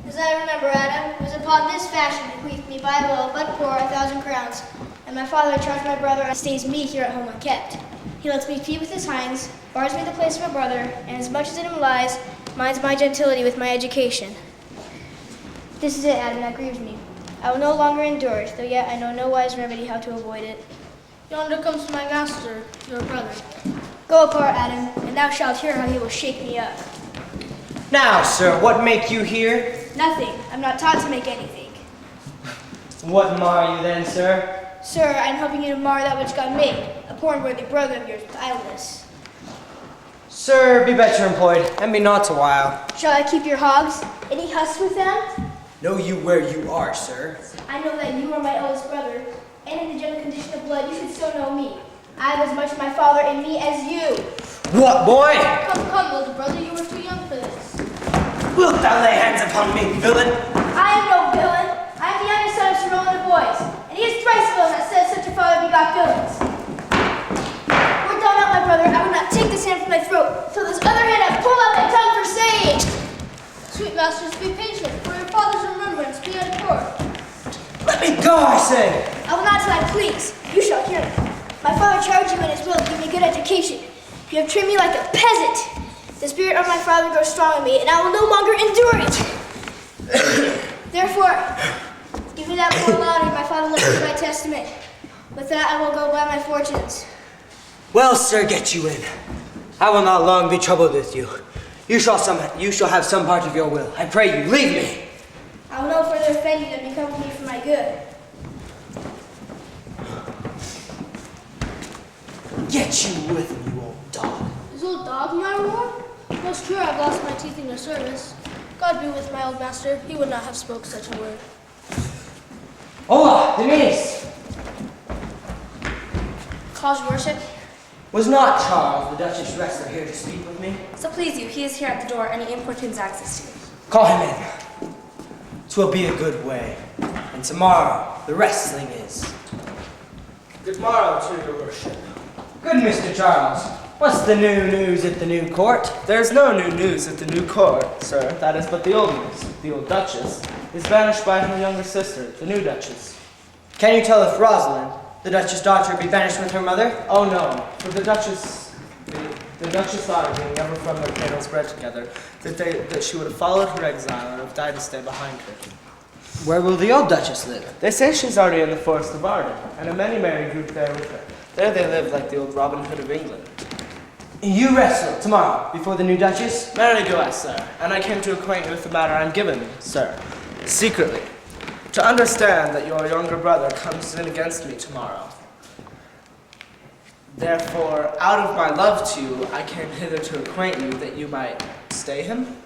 As I remember, Adam, it was upon this fashion bequeathed me by will, but poor, 1,000 crowns. And my father charged my brother and stays me here at home unkept. He lets me feed with his hinds, bars me the place of a brother, and as much as in him lies, minds my gentility with my education. This is it, Adam, that grieves me. I will no longer endure it, though yet I know no wise remedy how to avoid it. Yonder comes my master, your brother. Go apart, Adam, and thou shalt hear how he will shake me up. Now, sir, what make you here? Nothing. I'm not taught to make anything. What mar you then, sir? Sir, I am helping you to mar that which God made. A poor and worthy brother of yours with idleness. Sir, be better employed, and be not a while. Shall I keep your hogs? Any husks with them? Know you where you are, sir? I know that you are my eldest brother, and in the general condition of blood, you should still know me. I have as much my father in me as you. What, boy? Come, little brother, you are too young for this. Wilt thou lay hands upon me, villain? I am no villain. I am the youngest son of Sir Roland of Boys, and he is thrice villain that says such a father begot villains. Wert thou not my brother, I would not take this hand from thy throat, till this other hand hath pulled out thy tongue for saying. Sweet masters, be patient, for your father's remembrance be at court. Let me go, I say! I will not till I please. You shall hear me. My father charged you in his will to give me good education. You have treated me like a peasant. The spirit of my father grows strong in me, and I will no longer endure it. Therefore, give me that poor lottery my father left in my testament. With that, I will go buy my fortunes. Well, sir, get you in. I will not long be troubled with you. You shall have some part of your will. I pray you, leave me. I will no further offend you than become me for my good. Get you with me, you old dog. Is old dog my reward? Most true, I've lost my teeth in your service. God be with my old master, he would not have spoke such a word. Hola, Denise! Cause your worship, Was not Charles, the Duchess wrestler, here to speak with me? so please you, he is here at the door and he importunes access to you. Call him in. 'Twill be a good way. And tomorrow, the wrestling is. Good morrow to your worship. Good, Mr. Charles. What's the new news at the new court? There's no new news at the new court, sir. That is but the old news. The old Duchess is banished by her younger sister, the new Duchess. Can you tell if Rosalind, the Duchess' daughter, be banished with her mother? Oh no, for the Duchess thought of being never from their cradles bred together, that she would have followed her exile and have died to stay behind her. Where will the old Duchess live? They say she's already in the forest of Arden, and a many merry group there with her. There they live like the old Robin Hood of England. You wrestle tomorrow before the new Duchess? Merrily do I, sir, and I came to acquaint you with the matter I'm given, sir, secretly, to understand that your younger brother comes in against me tomorrow. Therefore, out of my love to you, I came hither to acquaint you that you might stay him.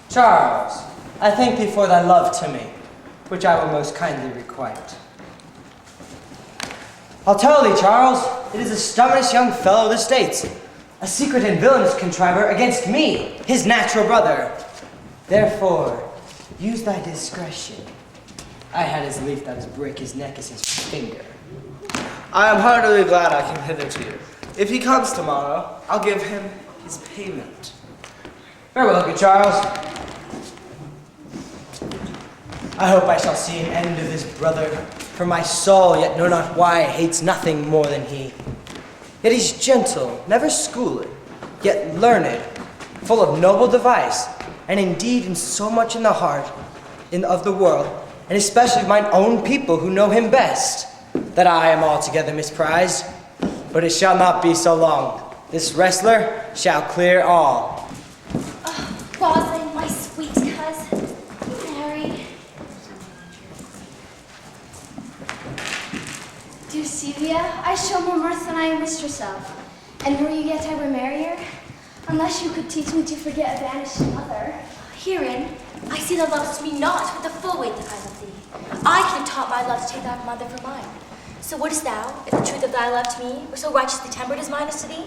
Charles, I thank thee for thy love to me, which I will most kindly requite. I'll tell thee, Charles, it is the stubbornest young fellow of the States, a secret and villainous contriver against me, his natural brother. Therefore, use thy discretion. I had as lief that as break his neck as his finger. I am heartily glad I came hither to you. If he comes tomorrow, I'll give him his payment. Farewell, good Charles. I hope I shall see an end of this brother, for my soul, yet know not why, hates nothing more than he. Yet he's gentle, never schooling, yet learned, full of noble device, and indeed in so much in the heart of the world, and especially of mine own people who know him best, that I am altogether misprized. But it shall not be so long. This wrestler shall clear all. Rosalind, my sweet cousin, married. Dear Celia, I show more mirth than I am mistress of. And were you yet ever merrier? Unless you could teach me to forget a banished mother. Herein, I see thou lovest me not with the full weight that I love thee. I could have taught my love to take thy mother for mine. So wouldst thou, if the truth of thy love to me were so righteously tempered as mine is to thee?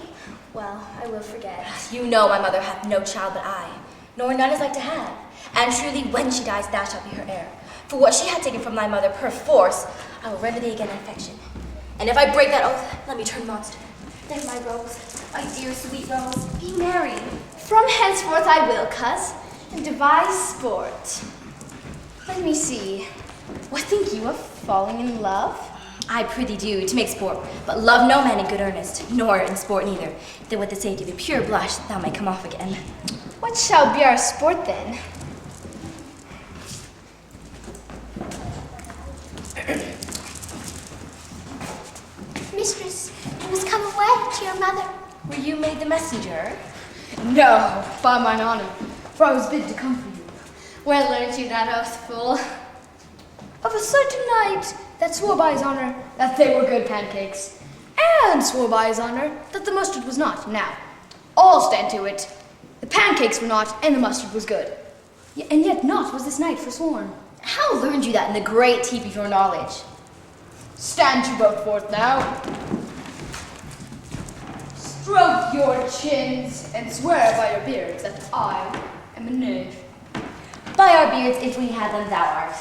Well, I will forget. You know my mother hath no child but I, nor none is like to have. And truly, when she dies, thou shalt be her heir. For what she hath taken from thy mother perforce, I will render thee again in affection. And if I break that oath, let me turn monster. Then my Rose, my dear sweet Rose, be merry. From henceforth I will, coz. and devise sport. Let me see. What think you of falling in love? I prithee do, to make sport, but love no man in good earnest, nor in sport neither, that with the safety of a pure blush thou might come off again. What shall be our sport then? Mistress, you must come away to your mother. Were you made the messenger? No, by mine honor, for I was bid to come for you. Where learned you that oath, fool? Of a certain knight that swore by his honor that they were good pancakes, and swore by his honor that the mustard was not. Now, all stand to it. The pancakes were not, and the mustard was good. And yet not was this knight forsworn. How learned you that in the great heap of your knowledge? Stand you both forth now. Stroke your chins and swear by your beards that I am a knave. By our beards, if we had them, thou art.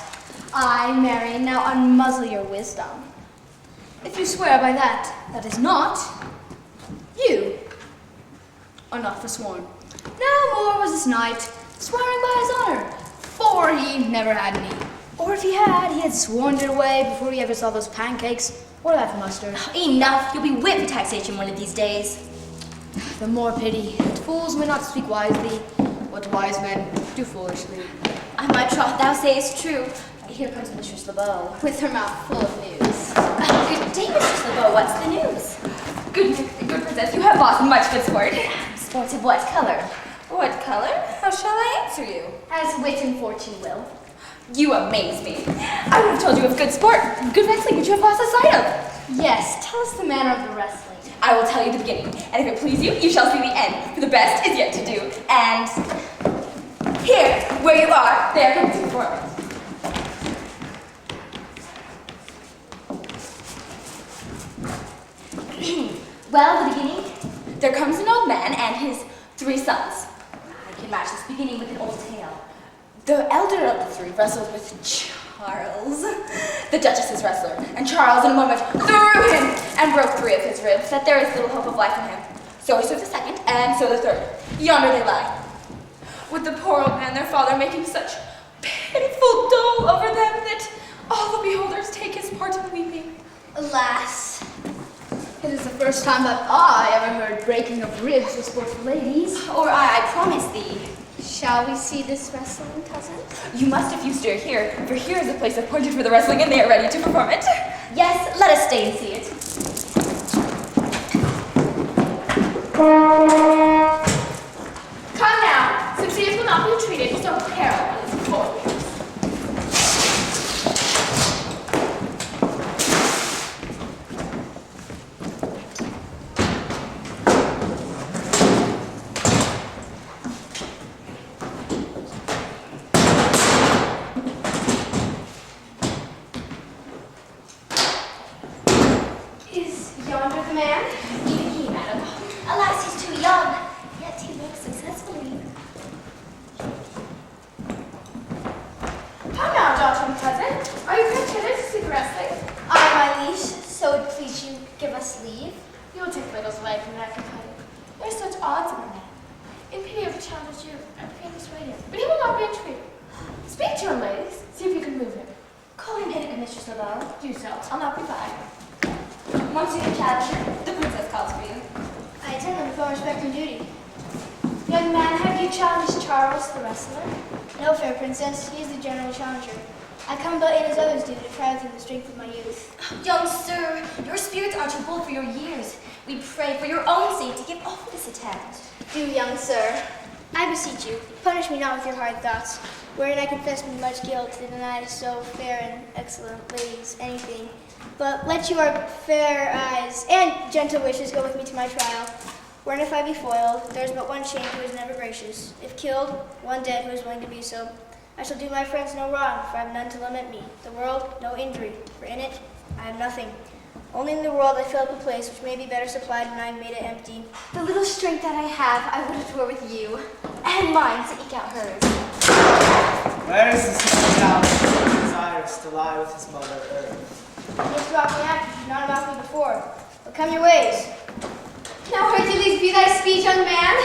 I, Mary, now unmuzzle your wisdom. If you swear by that, that is not, you are not forsworn. No more was this knight swearing by his honor, for he never had any. Or if he had sworn it away before he ever saw those pancakes or that mustard. Enough, you'll be whipped for taxation one of these days. The more pity that fools may not speak wisely, what wise men do foolishly. I might troth thou sayest true. Here comes Mistress LeBeau. With her mouth full of news. Good day, Mistress LeBeau. What's the news? Good princess, you have lost much good sport. Sports of what color? What color? How shall I answer you? As wit and fortune will. You amaze me. I would have told you of good sport, good wrestling, which you have lost the sight of. Yes, tell us the manner of the wrestling. I will tell you the beginning, and if it please you, you shall see the end, for the best is yet to do. And here, where you are, they are coming to perform it. Well, the beginning? There comes an old man and his 3 sons. I can match this beginning with an old tale. The elder of the 3 wrestled with Charles, the Duchess's wrestler, and Charles in a moment threw him and broke 3 of his ribs, that there is little hope of life in him. So he served the 2nd, and so the 3rd. Yonder they lie. With the poor old man, their father, making such pitiful dole over them that all the beholders take his part in weeping. Alas, it is the first time that I ever heard breaking of ribs was sport for ladies. Or I promise thee. Shall we see this wrestling, cousin? You must if you stir here, for here is a place appointed for the wrestling, and they are ready to perform it. Yes, let us stay and see it. Come now, succeeders will not be treated so perilous as forwards. Is yonder the man? Even he, madam. Alas, he's too young, yet he works successfully. Come now, daughter and cousin. Are you contented to see the wrestling? Aye, my liege, so it please you give us leave. You will take Little's life and that companion. There are such odds in the man. In pity of a childish youth, I pray persuade him. But he will not be entreated. Speak to him, ladies. See if you can move him. Call him in, Mistress LeBeau. Do so. I'll not be by. Monsieur Challenger, the princess calls for you. I attend them with all respect and duty. Young man, have you challenged Charles the wrestler? No, fair princess, he is the general challenger. I come but in as others do to try within the strength of my youth. Young sir, your spirits are too bold for your years. We pray for your own sake to give over this attempt. Do, young sir. I beseech you, punish me not with your hard thoughts, wherein I confess me much guilt to deny so fair and excellent ladies anything. But let your fair eyes and gentle wishes go with me to my trial, wherein if I be foiled, there is but one shamed who is never gracious. If killed, one dead who is willing to be so. I shall do my friends no wrong, for I have none to lament me. The world, no injury, for in it I have nothing. Only in the world I fill up a place which may be better supplied when I have made it empty. The little strength that I have, I would adore with you, and mine to eke out hers. Where is this man now who desires to lie with his mother Earth? You have brought me after, you did not about me before. But come your ways. Now, Hercules, be thy speech, young man.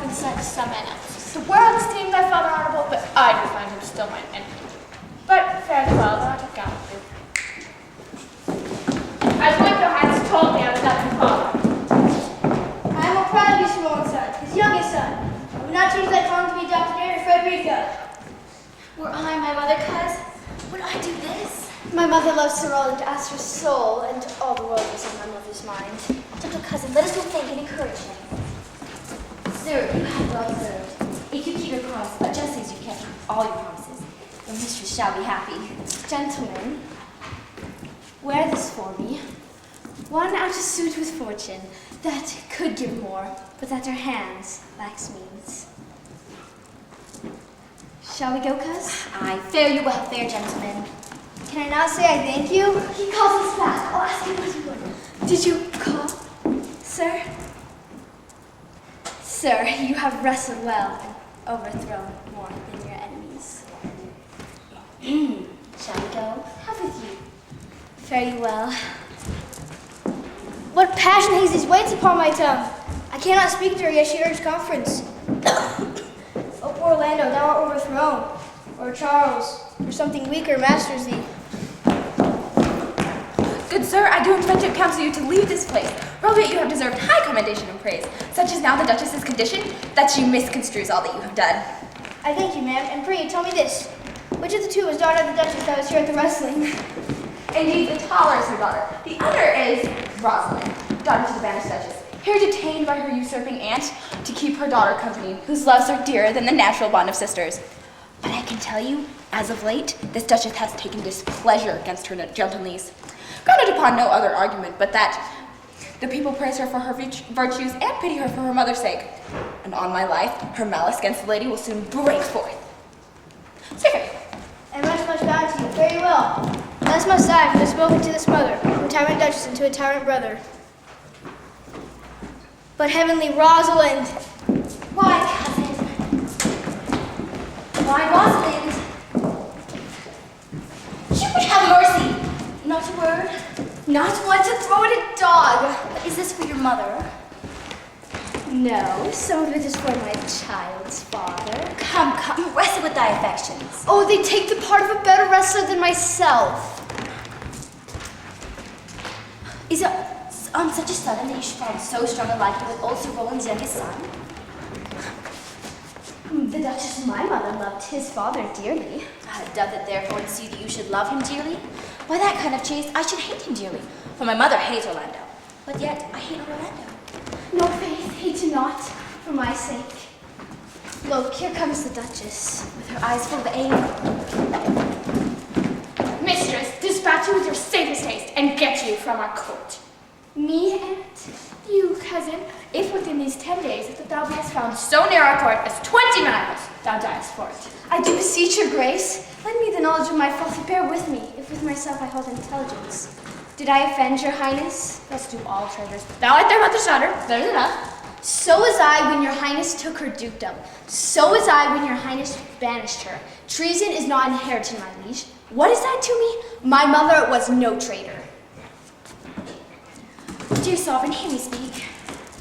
consent to some men else. The world esteemed thy father honorable, but I do find him still mine enemy. But farewell, thou art a gallant youth. As one your highness told me, I was not your father. I am more proud of you, Simone's son, his youngest son. I would not change thy calling to be adopted heir to Frederica. Were I my mother, cuz, would I do this? My mother loves Sir Roland as her soul, and all the world is on my mother's mind. Gentle cousin, let us not think and encourage him. Sir, you have well served. If you keep your promise, just as you kept all your promises, your mistress shall be happy. Gentlemen, wear this for me. One out of suit with fortune, that could give more, but that her hands lacks means. Shall we go, cuz? Aye, fare you well, fair gentlemen. Can I not say I thank you? He calls us back. I'll ask him what he would. Did you call, sir? Sir, you have wrestled well and overthrown more than your enemies. Shall we go? Have with you. Fare you well. What passion hazes waits upon my tongue? I cannot speak to her, yet she urged conference. O poor Orlando, thou art overthrown. Or Charles, or something weaker masters thee. Good sir, I do in friendship counsel you to leave this place. Albeit you have deserved high commendation and praise. Such is now the Duchess's condition, that she misconstrues all that you have done. I thank you, ma'am, and pray tell me this. Which of the two is daughter of the Duchess that was here at the wrestling? Indeed, the taller is her daughter. The other is Rosalind, daughter to the banished Duchess, here detained by her usurping aunt to keep her daughter company, whose loves are dearer than the natural bond of sisters. But I can tell you, as of late, this Duchess has taken displeasure against her gentle niece. Grounded upon no other argument but that the people praise her for her virtues and pity her for her mother's sake. And on my life, her malice against the lady will soon break forth. Say farewell. And much bound to you. Fare you well. Thus must I, who have spoken to this mother, from a tyrant Duchess into a tyrant brother. But heavenly Rosalind, Why, cousin? Why, Rosalind? You would have mercy. Not a word. not one to throw at a dog. But is this for your mother? No, some of it is for my child's father. Come, wrestle with thy affections. Oh, they take the part of a better wrestler than myself. Is it on such a sudden that you should fall so strong a liking with old Sir Roland's youngest son? The Duchess, my mother, loved his father dearly. Doth it therefore ensue that you should love him dearly? By that kind of chase, I should hate him dearly. For my mother hates Orlando, but yet I hate Orlando. No, Faith, hate you not, for my sake. Look, here comes the Duchess, with her eyes full of anger. Mistress, dispatch you with your safest haste and get you from our court. Me, Aunt? You, cousin, if within these 10 days that thou beest found so near our court as 20 miles, thou diest for it. I do beseech your grace, lend me the knowledge of my fault. Bear with me, if with myself I hold intelligence. Did I offend your highness? Thus do all traitors. Thou art their mother's daughter, there's enough. So was I when your highness took her dukedom. So was I when your highness banished her. Treason is not inherited, my liege. What is that to me? My mother was no traitor. Dear sovereign, hear me speak.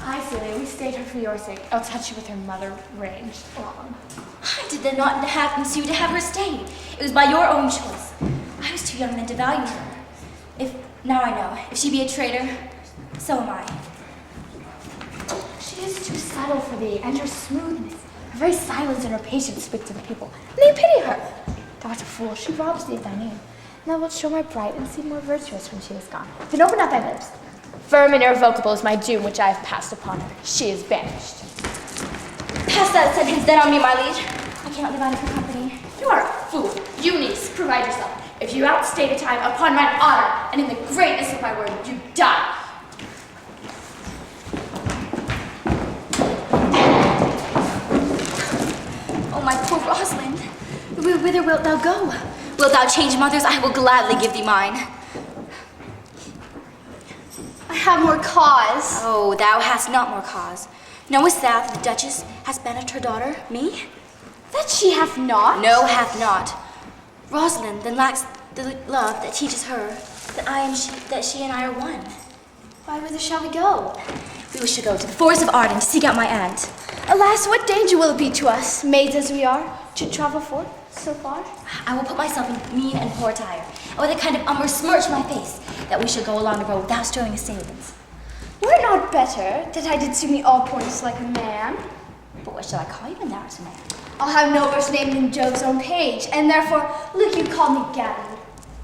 I, Celia, we stayed her for your sake, else had she with her mother ranged long. I did not have ensue to have her stayed. It was by your own choice. I was too young then to value her. Now I know, if she be a traitor, so am I. She is too subtle for thee, and her smoothness, her very silence and her patience speak to the people. And they pity her. Thou art a fool, she robs thee of thy name. And thou wilt show my bright and seem more virtuous when she is gone. Then open not thy lips. Firm and irrevocable is my doom which I have passed upon her. She is banished. Pass that sentence then on me, my liege. I cannot live out of her company. You are a fool. You, niece, provide yourself. If you outstay the time, upon mine honor, and in the greatness of my word, you die. Oh, my poor Rosalind. Whither wilt thou go? Wilt thou change mothers? I will gladly give thee mine. I have more cause. Oh, thou hast not more cause. Knowest thou that the Duchess has banished her daughter, me? That she hath not. No, hath not. Rosalind then lacks the love that teaches her that she and I are one. Why, whither shall we go? We wish to go to the forest of Arden to seek out my aunt. Alas, what danger will it be to us, maids as we are, to travel forth so far? I will put myself in mean and poor attire, and with a kind of smirch my face, that we shall go along the road without stirring assailants. Were it not better that I did suit me all points like a man? But what shall I call you when thou art a man? I'll have no worse name than Jove's own page, and therefore, look, you call me Gavin.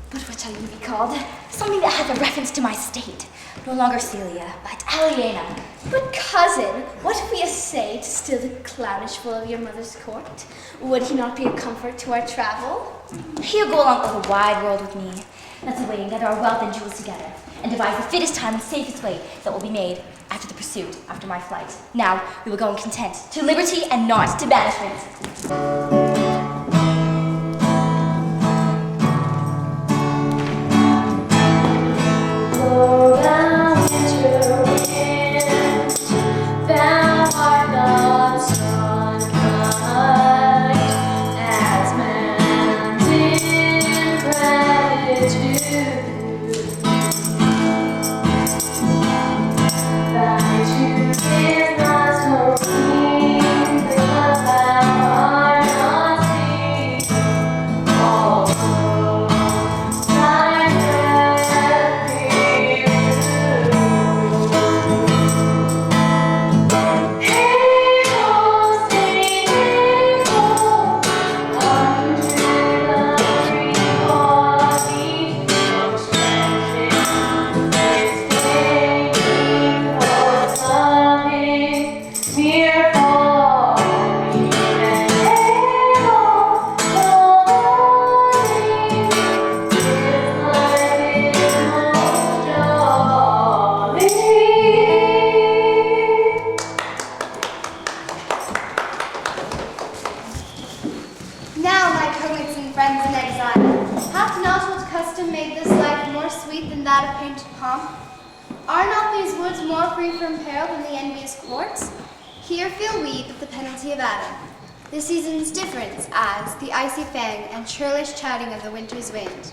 But what shall you be called? Something that hath a reference to my state. No longer Celia, but Aliena. But cousin, what if we essay to steal the clownish fool of your mother's court? Would he not be a comfort to our travel? He'll go along over the wide world with me. Let's away and gather our wealth and jewels together, and devise the fittest time and safest way that will be made after the pursuit, after my flight. Now we will go in content to liberty and not to banishment. The season's difference as the icy fang and churlish chatting of the winter's wind,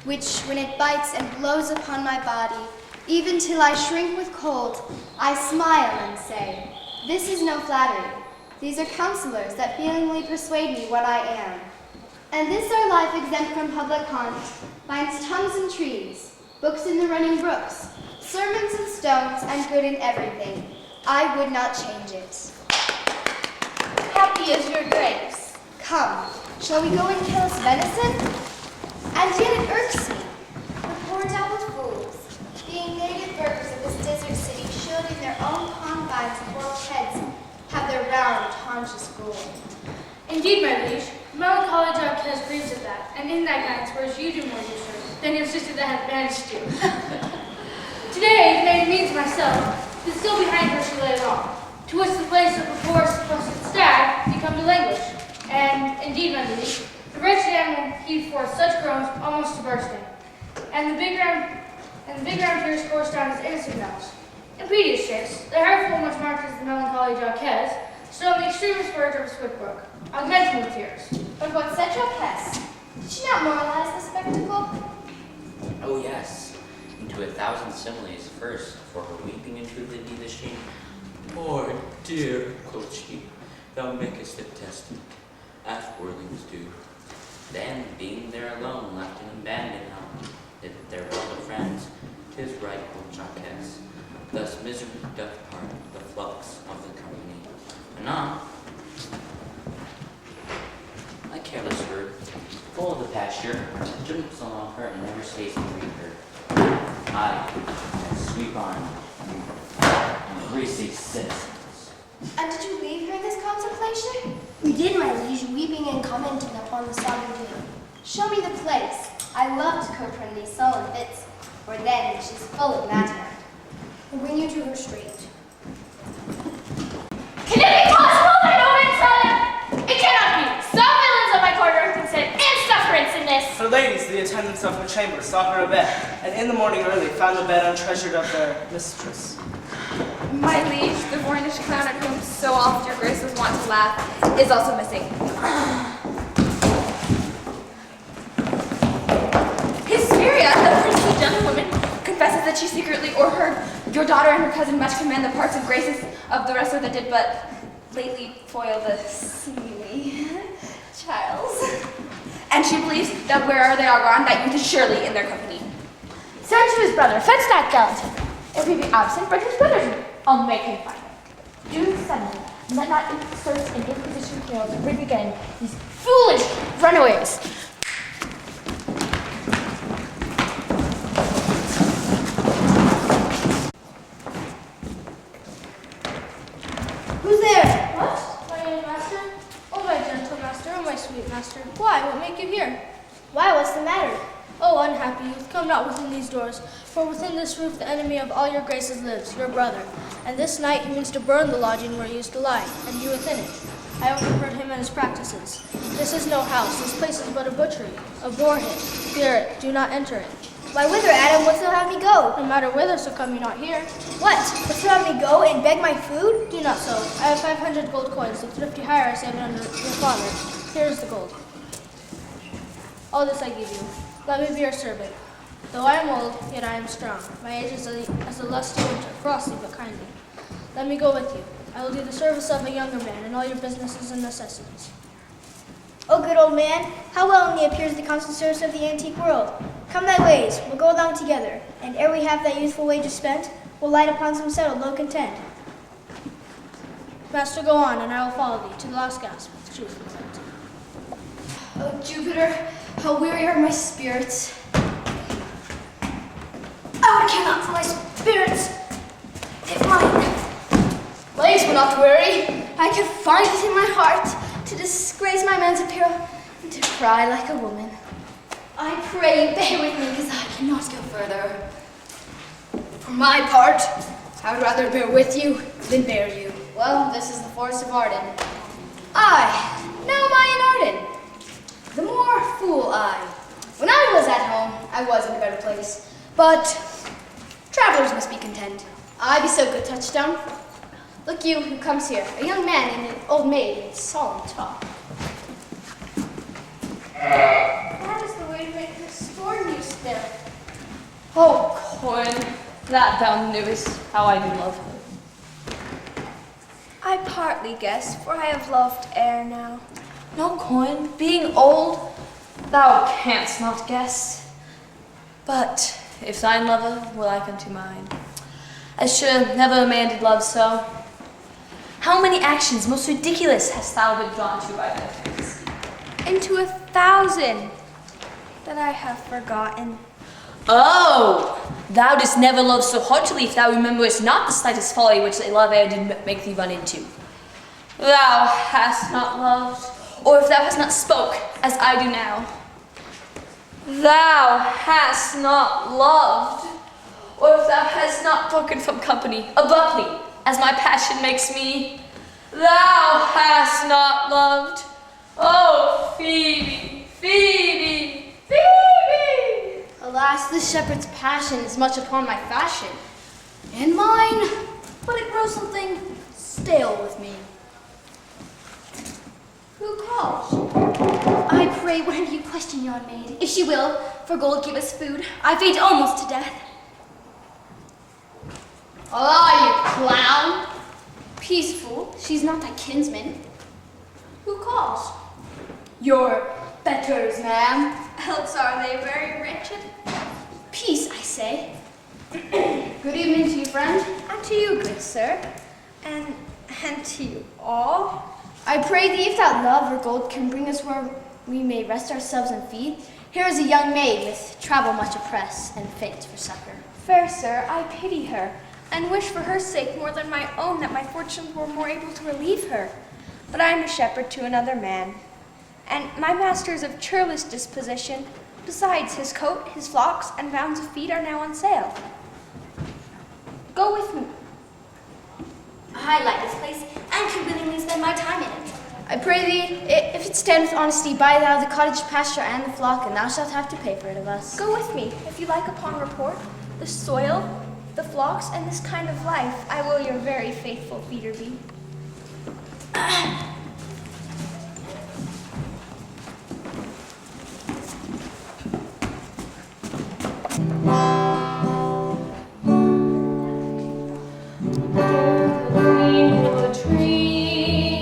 which, when it bites and blows upon my body, even till I shrink with cold, I smile and say, this is no flattery. These are counselors that feelingly persuade me what I am. And this our life exempt from public haunt finds tongues in trees, books in the running brooks, sermons in stones, and good in everything. I would not change it. Happy is your grace. Come, shall we go and kill us venison? And yet it irks me. The poor dappled fools, being native burghers of this desert city, should in their own confines and world heads have their round haunches ruled. Indeed, my liege, melancholy Jack has grieves at that, and in that guidance, whereas you do more useful than your sister that hath banished you. Today, it made me to myself, that still behind her she lay long, to which the place of the poor supposed stag become to languish. And indeed, my liege, the wretched animal heaved forth such groans almost to bursting, and the big round tears coursed down his innocent nose. Impedious chase, the hair full much marked as the melancholy Jaquez, stood on the extremest verge of his quick brook, augmenting with tears. But what said Jaquez? Did she not moralize the spectacle? Oh yes, into 1,000 similes first, for her weeping entreated neither she. Poor dear, quoth she, thou makest a testament, as worlings do. Then, being there alone, left in abandoned home, if there were other friends, 'tis right, quoth Jaquez. Thus misery doth part the flux of the company. Anon, a careless bird, full of the pasture, jumps along her and never stays to greet her. I sweep on, greasy citizens. And did you leave her in this contemplation? We did, my liege, weeping and commenting upon the sobbing dew. Show me the place. I love to coach her in these sullen fits, for then she's full of matter. I'll bring you to her straight. Can it be possible that no man saw them? It cannot be. Some villains of my court are consent and sufferance in this. Her ladies, the attendants of her chamber, saw her a bed, and in the morning early found the bed untreasured of their mistress. My liege, the Voynich clown at whom so oft your grace was wont to laugh, is also missing. Hesperia, the princely gentlewoman, confesses that she secretly o'erheard your daughter and her cousin much commend the parts and graces of the wrestler that did but lately foil the sinewy Charles. And she believes that wherever they are gone, that youth is surely in their company. Send to his brother, fetch that skeleton. If he be absent, bring his brother to me. I'll make him find it. Do suddenly, and let not inserts and inquisition fail to bring again these foolish runaways. Who's there? What? My young master? Oh, my gentle master, oh, my sweet master. Why, what make you here? Why, what's the matter? Oh, unhappy youth, come not within these doors, for within this roof the enemy of all your graces lives, your brother. And this night he means to burn the lodging where he used to lie, and you within it. I overheard him and his practices. This is no house, this place is but a butchery. Abhor it, fear it, do not enter it. Why, whither, Adam? Wouldst thou have me go? No matter whither, so come you not here. What? Wouldst thou have me go and beg my food? Do not so. I have 500 gold coins, the thrifty hire I saved under your father. Here is the gold. All this I give you. Let me be your servant. Though I am old, yet I am strong. My age is as a lusty winter, frosty but kindly. Let me go with you. I will do the service of a younger man in all your businesses and necessities. Oh, good old man, how well in thee appears the constant service of the antique world. Come thy ways, we'll go along together, and ere we have thy youthful wages spent, we'll light upon some settled low content. Master, go on, and I will follow thee to the last gasp with truth and light. Oh, Jupiter, how weary are my spirits. I would care not for my spirits if mine legs were not weary. I could find it in my heart to disgrace my man's apparel and to cry like a woman. I pray you bear with me, because I cannot go further. For my part, I would rather bear with you than bear you. Well, this is the forest of Arden. I, now my in Arden. The more fool I. When I was at home, I was in a better place. But travelers must be content. I be so good, Touchstone. Look you who comes here, a young man and an old maid in solemn talk. That is the way to make her scorn you still. Oh, Coin, that thou knewest how I do love her. I partly guess, for I have loved ere now. No, Coin, being old, thou canst not guess. But if thine lover will like unto mine, as sure never a man did love so. How many actions most ridiculous hast thou been drawn to by thy fancy? Into 1,000 that I have forgotten. Oh, thou didst never love so heartily if thou rememberest not the slightest folly which thy love e'er did make thee run into. Thou hast not loved, or if thou hast not spoke, as I do now. Thou hast not loved, or if thou hast not broken from company abruptly, as my passion makes me. Thou hast not loved. Oh, Phoebe, Phoebe, Phoebe! Alas, this shepherd's passion is much upon my fashion, and mine, but it grows something stale with me. Who calls? I pray one of you question yon maid. If she will, for gold give us food. I faint almost to death. Ah, you clown! Peaceful, she's not thy kinsman. Who calls? Your betters, ma'am. Else are they very wretched? Peace, I say. Good evening to you, friend. And to you, good sir. And to you all. I pray thee, if that love or gold can bring us where we may rest ourselves and feed, here is a young maid with travel much oppressed and faint for succor. Fair sir, I pity her, and wish for her sake more than my own that my fortunes were more able to relieve her. But I am a shepherd to another man, and my master is of churlish disposition. Besides, his coat, his flocks, and mounds of feed are now on sale. Go with me. I like this place, and could willingly spend my time in it. I pray thee, if it stand with honesty, buy thou the cottage pasture and the flock, and thou shalt have to pay for it of us. Go with me, if you like upon report, the soil, the flocks, and this kind of life. I will your very faithful feeder be. The tree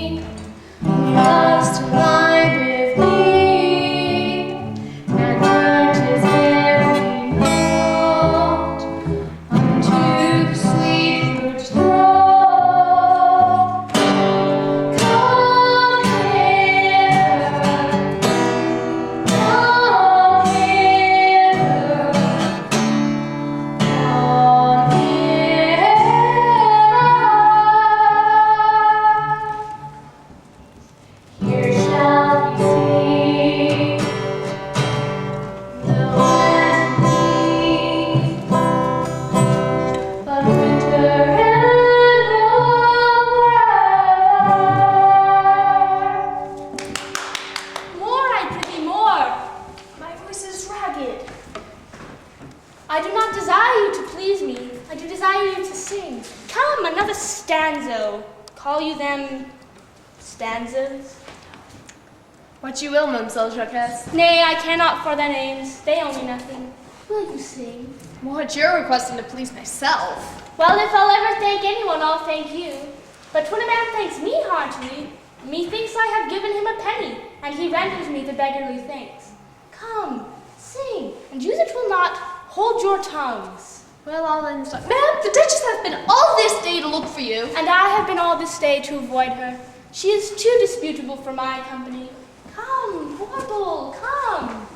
call you them stanzas? What you will, Mademoiselle Jacques. Nay, I cannot for their names. They owe me nothing. Will you sing? What you're requesting to please myself. Well, if I'll ever thank anyone, I'll thank you. But when a man thanks me heartily, methinks I have given him a penny, and he renders me the beggarly thanks. Come, sing, and you that will not, hold your tongues. Well, I'll then start. Ma'am, the Duchess hath been all this day to look for you. And I have been all this day to avoid her. She is too disputable for my company. Come, warble, come.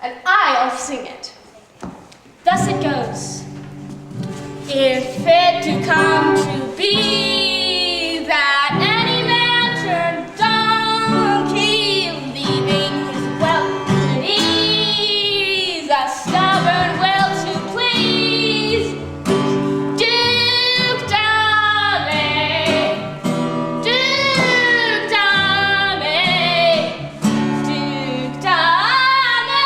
And I'll sing it. Thus it goes. If it do come to be that any man turn donkey, leaving his wealth at ease, a stubborn will to please, Duke Dame, Duke Dame, Duke Dame,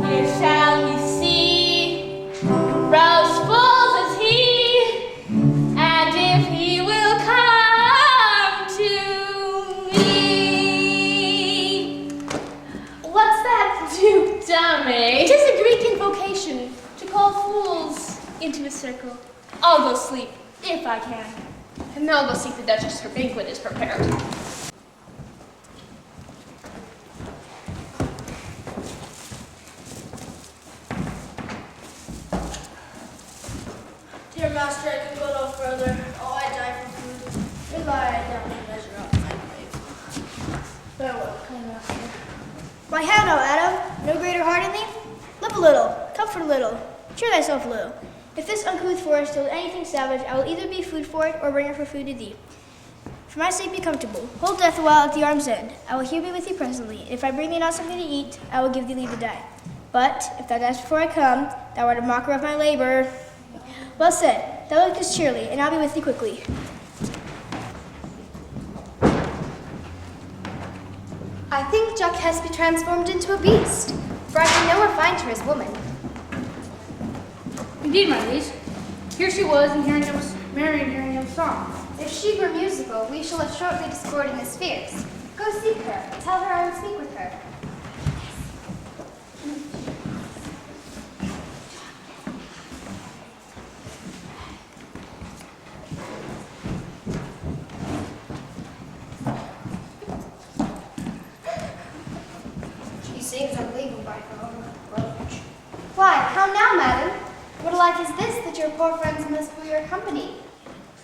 here shall he see rose fools as he, and if he will come to me. What's that, Duke Dame? It is a Greek invocation to call fools into a circle. I'll go sleep, if I can. And now go seek the Duchess. Her banquet is prepared. Dear master, I can go no further. Oh, I die for food. If I down to measure up my grave. Farewell, kind master. Why, how now, Adam? No greater heart in thee? Live a little, comfort a little, cheer thyself a little. If this uncouth forest holds anything savage, I will either be food for it or bringer for food to thee. For my sake, be comfortable. Hold death a while at the arm's end. I will here be with thee presently. If I bring thee not something to eat, I will give thee leave to die. But if thou diest before I come, thou art a mocker of my labor. Well said. Thou lookest cheerly, and I'll be with thee quickly. I think Jacques be transformed into a beast, for I can nowhere find her as woman. Indeed, my liege. Here she was, and hearing them merry and hearing them song. If she were musical, we shall have shortly discord in the spheres. Go seek her. Tell her I would speak with her. She sings unbelievable by her own approach. Why, how now, madam? What alike is this that your poor friends must for your company?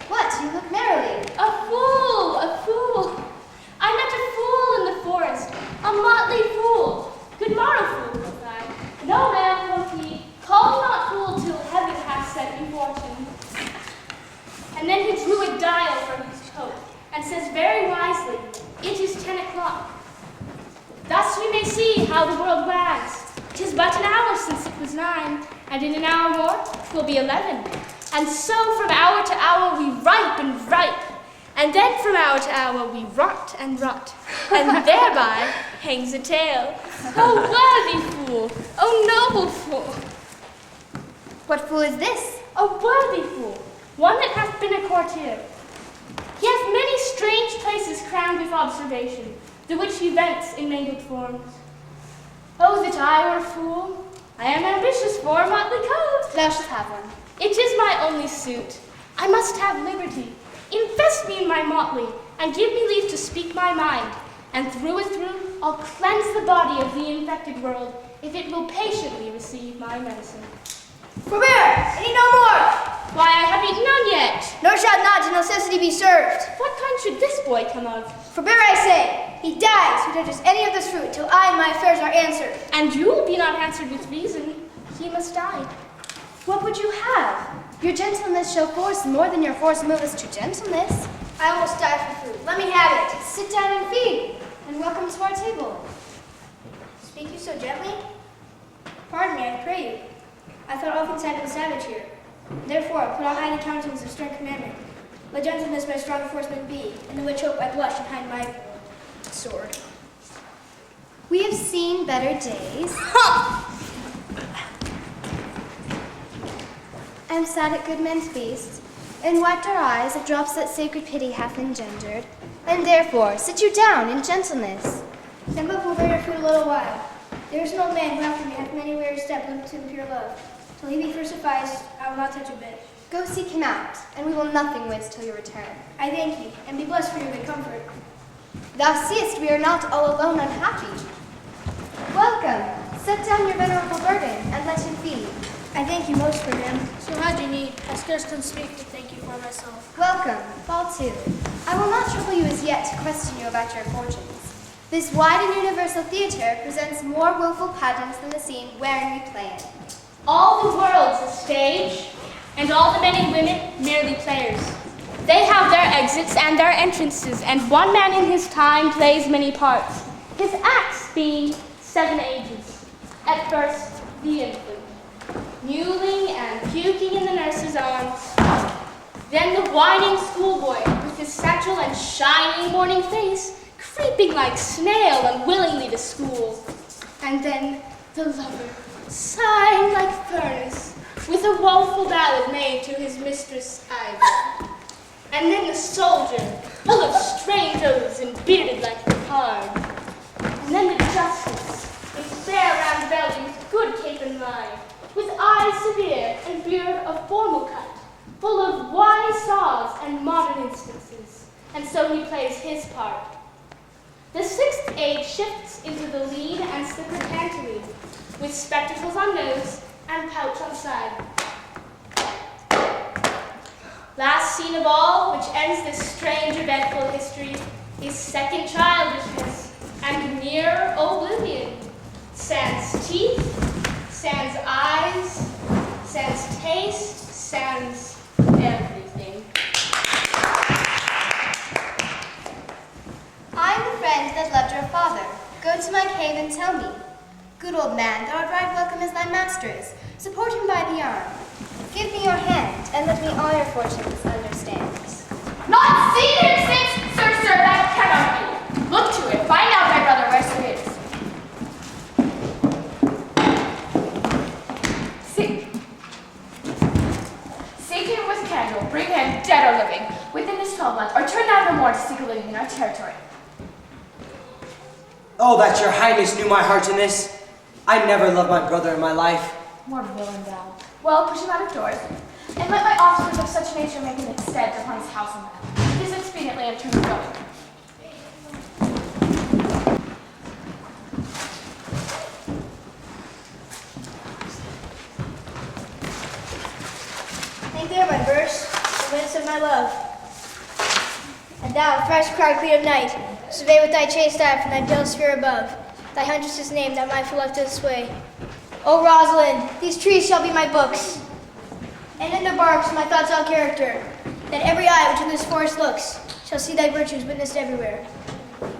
What, you look merrily? A fool, a fool. I met a fool in the forest, a motley fool. Good morrow, fool, quoth I. No, man, quoth he, call me not fool till heaven hath sent me fortune. And then he drew a dial from his coat, and says very wisely, it is 10 o'clock. Thus we may see how the world wags. 'Tis but an hour since it was 9, and in an hour more 'twill be 11. And so from hour to hour we ripe and ripe, and then from hour to hour we rot and rot, and thereby hangs a tale. O worthy fool, O noble fool! What fool is this? A worthy fool, one that hath been a courtier. He hath many strange places crowned with observation, the which he vents in mingled forms. Oh, that I were a fool! I am ambitious for a motley coat. Thou shalt have one. It is my only suit. I must have liberty. Invest me in my motley, and give me leave to speak my mind. And through, I'll cleanse the body of the infected world, if it will patiently receive my medicine. Forbear! I need no more! Why, I have eaten none yet. Nor shall not to necessity be served. What kind should this boy come of? Forbear, I say. He dies who touches any of this fruit till I and my affairs are answered. And you will be not answered with reason. He must die. What would you have? Your gentleness shall force more than your force move us to gentleness. I almost die for food. Let me have it. Sit down and feed, and welcome to our table. Speak you so gently? Pardon me, I pray you. I thought all things had been savage here. Therefore, put on high the countenance of stern commandment. Let gentleness my strong enforcement be, in the which hope I blush and hide my sword. We have seen better days. And sat at good men's feasts, and wiped our eyes of drops that sacred pity hath engendered. And therefore, sit you down in gentleness. Then but forbear your food a little while. There is an old man who after me hath many weary steps linked to the pure love. Till he be first sufficed, I will not touch a bit. Go seek him out, and we will nothing waste till your return. I thank you, and be blessed for your good comfort. Thou seest we are not all alone unhappy. Welcome. Set down your venerable burden, and let him feed. I thank you most for him. So how do you need? I scarce can speak to thank you for myself. Welcome. Fall to. I will not trouble you as yet to question you about your fortunes. This wide and universal theatre presents more woeful pageants than the scene wherein we play it. All the world's a stage, and all the men and women merely players. They have their exits and their entrances, and one man in his time plays many parts, his acts being 7 ages. At first, the infant, mewling and puking in the nurse's arms. Then the whining schoolboy, with his satchel and shining morning face, creeping like snail unwillingly to school. And then the lover, sighing like furnace, with a woeful ballad made to his mistress Ivy. And then the soldier, full of strange oaths and bearded like Picard. And then the justice, with fair round belly, with good cape and line, with eyes severe and beard of formal cut, full of wise saws and modern instances. And so he plays his part. The 6th age shifts into the lead and slippered pantaloon, with spectacles on nose and pouch on side. Last scene of all, which ends this strange eventful history, is second childishness and mere oblivion. Sans teeth, sans eyes, sans taste, sans everything. I am the friend that loved your father. Go to my cave and tell me. Good old man, thou art right welcome as thy master is. Support him by the arm. Give me your hand, and let me all your fortunes understand. Not seen him since, sir, that cannot be. Look to it, find out my brother where Sir is. Seek him with candle, bring him dead or living, within this 12 months, or turn now no more to seek a living in our territory. Oh, that your highness knew my heart in this. I never loved my brother in my life. More villain thou. Well, push him out of doors, and let my officers of such nature make an extent upon his house and land. It is expediently and turn going. Hang there, my verse, the witness of my love. And thou, thrice-crowned queen of night, survey with thy chaste eye from thy pale sphere above, thy huntress's name that my left doth sway. O Rosalind, these trees shall be my books, and in the barks my thoughts all character, that every eye which in this forest looks shall see thy virtues witnessed everywhere.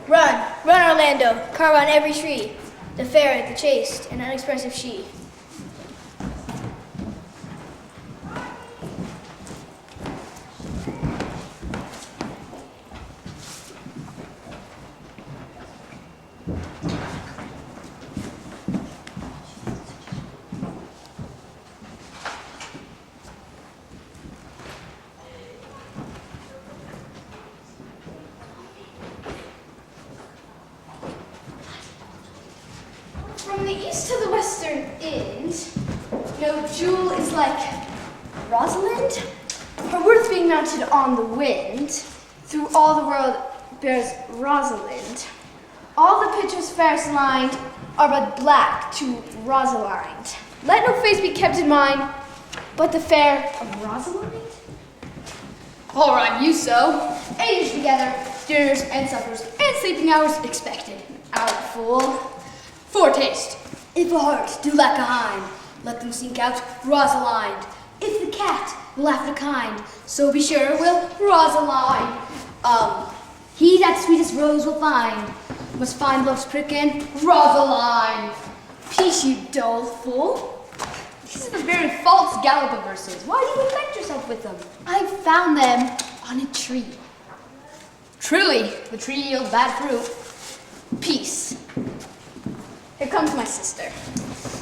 Run, run, Orlando, carve on every tree, the fair, the chaste, and unexpressive she. From the east to the western end, no jewel is like Rosalind. Her worth being mounted on the wind, through all the world bears Rosalind. All the pictures fairest lined are but black to Rosalind. Let no face be kept in mind but the fair of Rosalind. All right, you so. 8 years together, dinners and suppers and sleeping hours expected. Out fool. Foretaste. If a heart do lack a hind, let them sink out Rosalind. If the cat will after kind, so be sure will Rosalind. He that sweetest rose will find, must find love's prick in Rosalind. Peace, you dull fool. These are the very false Gallop of verses. Why do you infect yourself with them? I found them on a tree. Truly, the tree yields bad fruit. Peace. Here comes my sister.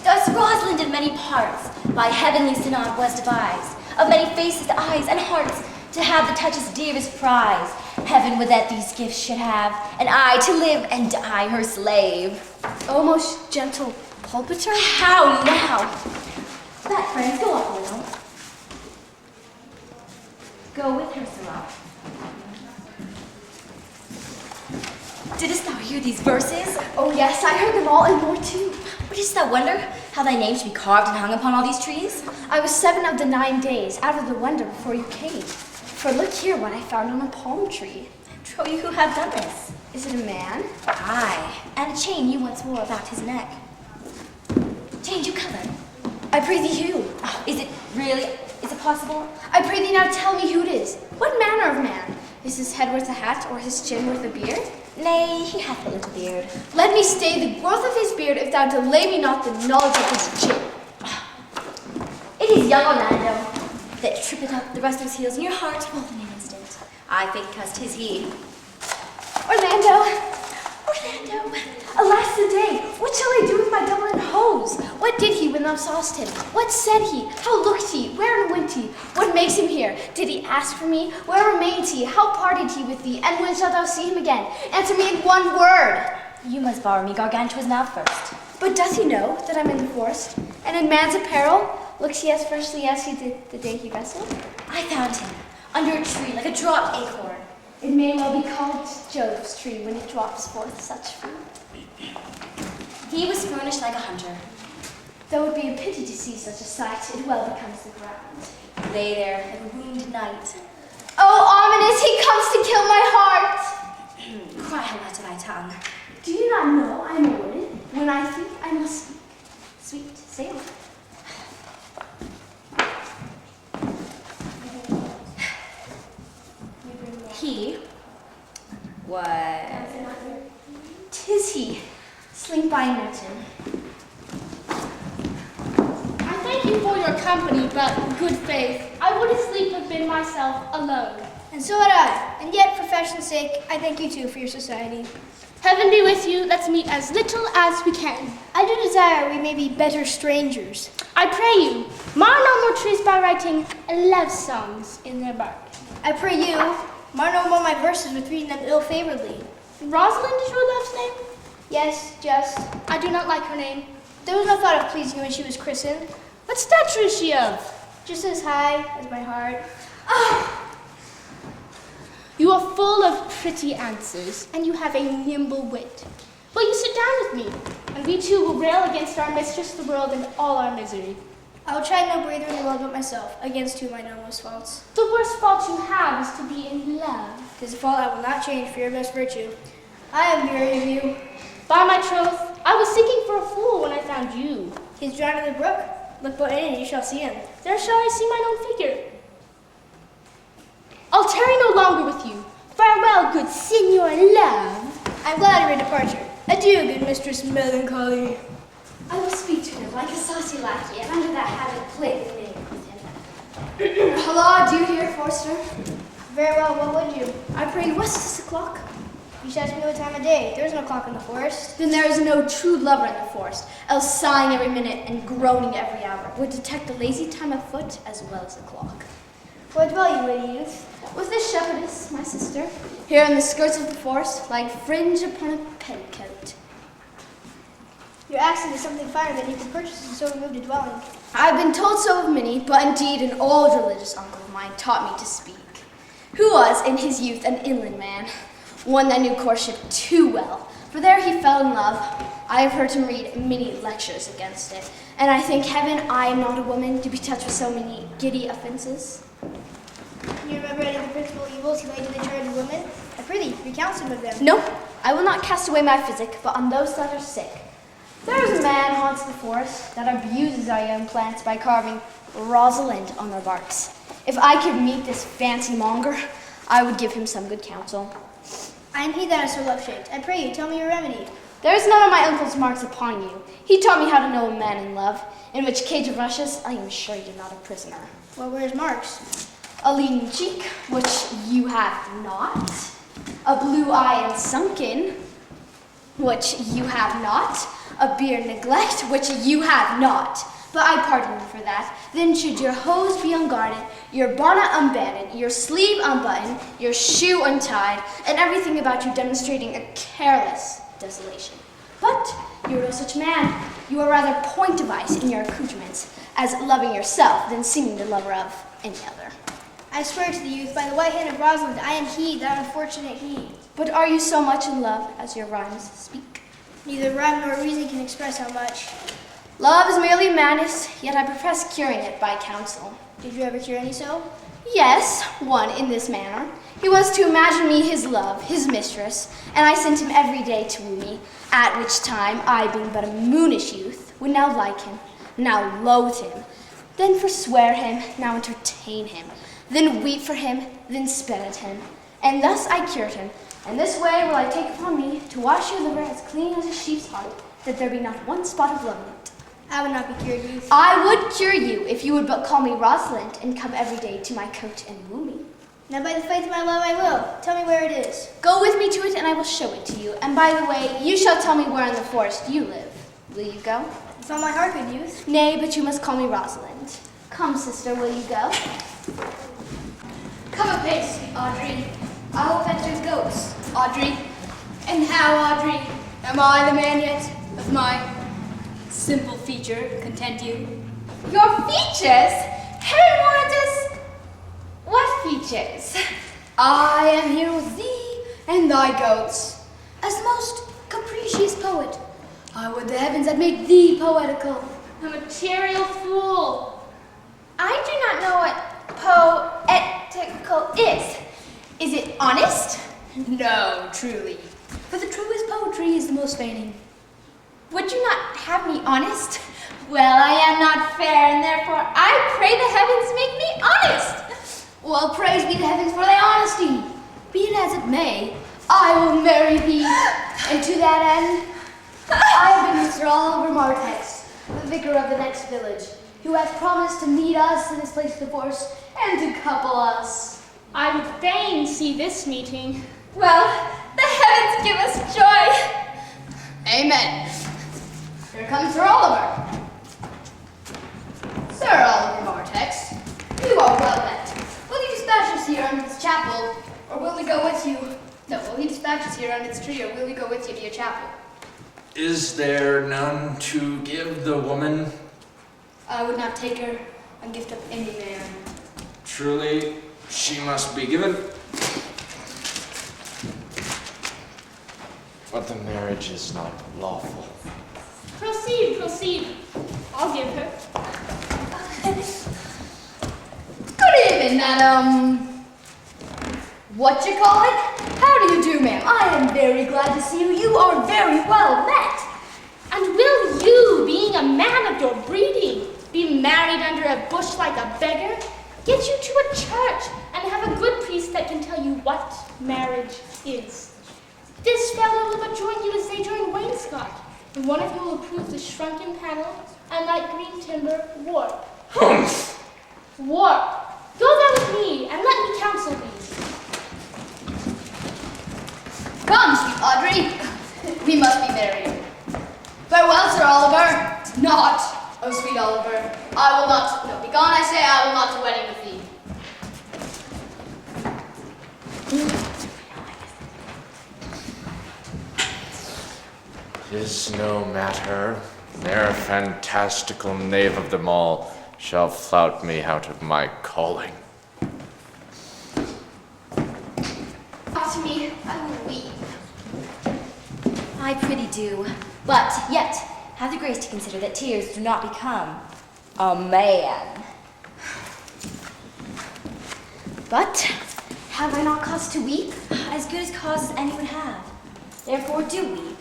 Thus Rosalind in many parts by heavenly synod was devised, of many faces, eyes, and hearts, to have the touch's dearest prize. Heaven would that these gifts should have, and I to live and die her slave. O most gentle pulpiter. How now? That, friends, go up a little. Go with her, Sarah. Didst thou hear these verses? Oh yes, I heard them all and more too. Or didst thou wonder how thy name should be carved and hung upon all these trees? I was 7 of the 9 days out of the wonder before you came. For look here what I found on a palm tree. Trow you who have done this? Is it a man? Aye, and a chain you once wore about his neck. Change you color. I pray thee who? Oh, is it possible? I pray thee now tell me who it is. What manner of man? Is his head worth a hat, or his chin worth a beard? Nay, he hath a little beard. Let me stay the growth of his beard, if thou delay me not the knowledge of his chin. It is young Orlando that trippeth up the wrestler's heels in your heart both in an instant. I think 'cause 'tis he. Orlando! Alas the day! What shall I do with my Dublin hose? What did he when thou sawest him? What said he? How looked he? Where went he? What makes him here? Did he ask for me? Where remains he? How parted he with thee? And when shalt thou see him again? Answer me in one word. You must borrow me Gargantua's mouth first. But doth he know that I'm in the forest? And in man's apparel? Looks he as freshly as he did the day he wrestled? I found him under a tree like a dropped acorn. It may well be called Jove's tree when it drops forth such fruit. He was furnished like a hunter. Though it be a pity to see such a sight, it well becomes the ground. Lay there like a wounded knight. Oh, ominous, he comes to kill my heart! Cry out to thy tongue. Do you not know I am a woman? When I think, I must speak. Sweet sailor. He was... 'Tis he. Slink by and met him. I thank you for your company, but good faith, I would asleep have been myself alone. And so had I. And yet, for fashion's sake, I thank you too for your society. Heaven be with you. Let's meet as little as we can. I do desire we may be better strangers. I pray you, mar no more trees by writing love songs in their bark. I pray you, mar no more my verses with reading them ill-favoredly. Rosalind is your love's name? Yes, just. I do not like her name. There was no thought of pleasing you when she was christened. What stature is she of? Just as high as my heart. You are full of pretty answers, and you have a nimble wit. Will you sit down with me, and we two will rail against our mistress, the world, and all our misery. I will try no breather in the world but myself, against whom I know most faults. The worst fault you have is to be in love. 'Tis a fault I will not change for your best virtue. I am weary of you. By my troth, I was seeking for a fool when I found you. He's drowned in the brook. Look but in, and you shall see him. There shall I see mine own figure. I'll tarry no longer with you. Farewell, good Signor Love. I'm glad of your departure. Adieu, good Mistress Melancholy. I will speak to him like a saucy lackey, and under that habit play the name with him. Hello, do you hear, Forster? Very well, what would you? I pray you, what's this o'clock? You should ask me what time of day. There is no clock in the forest. Then there is no true lover in the forest, else sighing every minute and groaning every hour would detect the lazy time of foot as well as the clock. Where dwell you, lady youth? With this shepherdess, my sister, here in the skirts of the forest, like fringe upon a petticoat. Your accent is something finer than you can purchase in so removed a dwelling. I've been told so of many, but indeed an old religious uncle of mine taught me to speak, who was in his youth an inland man, one that knew courtship too well, for there he fell in love. I have heard him read many lectures against it, and I thank heaven I am not a woman to be touched with so many giddy offenses. You remember any of the principal evils he laid to the charge of women? I prithee, recount some of them. No, I will not cast away my physic, but on those that are sick. There is a man haunts the forest that abuses our young plants by carving Rosalind on their barks. If I could meet this fancy monger, I would give him some good counsel. I am he that is so love-shaped. I pray you, tell me your remedy. There is none of my uncle's marks upon you. He taught me how to know a man in love, in which cage of rushes I am sure you're not a prisoner. Well, where's Mark's? A lean cheek, which you have not. A blue eye and sunken, which you have not. A beard neglect, which you have not. But I pardon you for that. Then should your hose be unguarded, your bonnet unbanded, your sleeve unbuttoned, your shoe untied, and everything about you demonstrating a careless desolation. But you are no such man. You are rather point device in your accoutrements, as loving yourself than seeming the lover of any other. I swear to the youth, by the white hand of Rosalind, I am he, that unfortunate he. But are you so much in love as your rhymes speak? Neither rhyme nor reason can express how much. Love is merely madness, yet I profess curing it by counsel. Did you ever cure any so? Yes, one in this manner. He was to imagine me his love, his mistress, and I sent him every day to woo me, at which time I, being but a moonish youth, would now like him, now loathe him, then forswear him, now entertain him, then weep for him, then spit at him. And thus I cured him, and this way will I take upon me to wash your liver as clean as a sheep's heart, that there be not one spot of love in it. I would not be cured, youth. I would cure you if you would but call me Rosalind and come every day to my coach and woo me. Now by the faith of my love I will. Tell me where it is. Go with me to it and I will show it to you. And by the way, you shall tell me where in the forest you live. Will you go? It's on my heart, good youth. Nay, but you must call me Rosalind. Come, sister, will you go? Come apace, Audrey. I will fetch your goats, Audrey. And how, Audrey, am I the man yet of my simple feature content you? Your features? Heaven warrant us! What features? I am here with thee and thy goats, as the most capricious poet. I would the heavens had made thee poetical. A material fool. I do not know what poetical is. Is it honest? No, truly. For the truest poetry is the most feigning. Would you not have me honest? Well, I am not fair, and therefore I pray the heavens make me honest. Well, praise be the heavens for thy honesty. Be it as it may, I will marry thee. And to that end, I have been Mr. Oliver Martex, the vicar of the next village, who hath promised to meet us in this place of the forest and to couple us. I would fain see this meeting. Well, the heavens give us joy. Amen. Here comes Sir Oliver. Sir Oliver Martex, you are well met. Will you dispatch us here under this chapel, or will we go with you? No, will you dispatch us here under this tree, or will we go with you to your chapel? Is there none to give the woman? I would not take her on gift of any man. Truly, she must be given. But the marriage is not lawful. Proceed, proceed. I'll give her. Good evening, madam. What you call it? How do you do, ma'am? I am very glad to see you. You are very well met. And will you, being a man of your breeding, be married under a bush like a beggar? Get you to a church and have a good priest that can tell you what marriage is. This fellow will but join you as they join wainscot, and one of you will approve the shrunken panel and light green timber warp. Warp. Go thou with me and let me counsel thee. Come, sweet Audrey. We must be married. Farewell, Sir Oliver. Not, oh sweet Oliver. I will not, no, begone, I say, I will not to wedding with thee. 'Tis no matter. Ne'er fantastical knave of them all shall flout me out of my calling. Talk to me, I will weep. I prithee do, but yet have the grace to consider that tears do not become a man. But have I not cause to weep? As good as cause as any would have. Therefore do weep.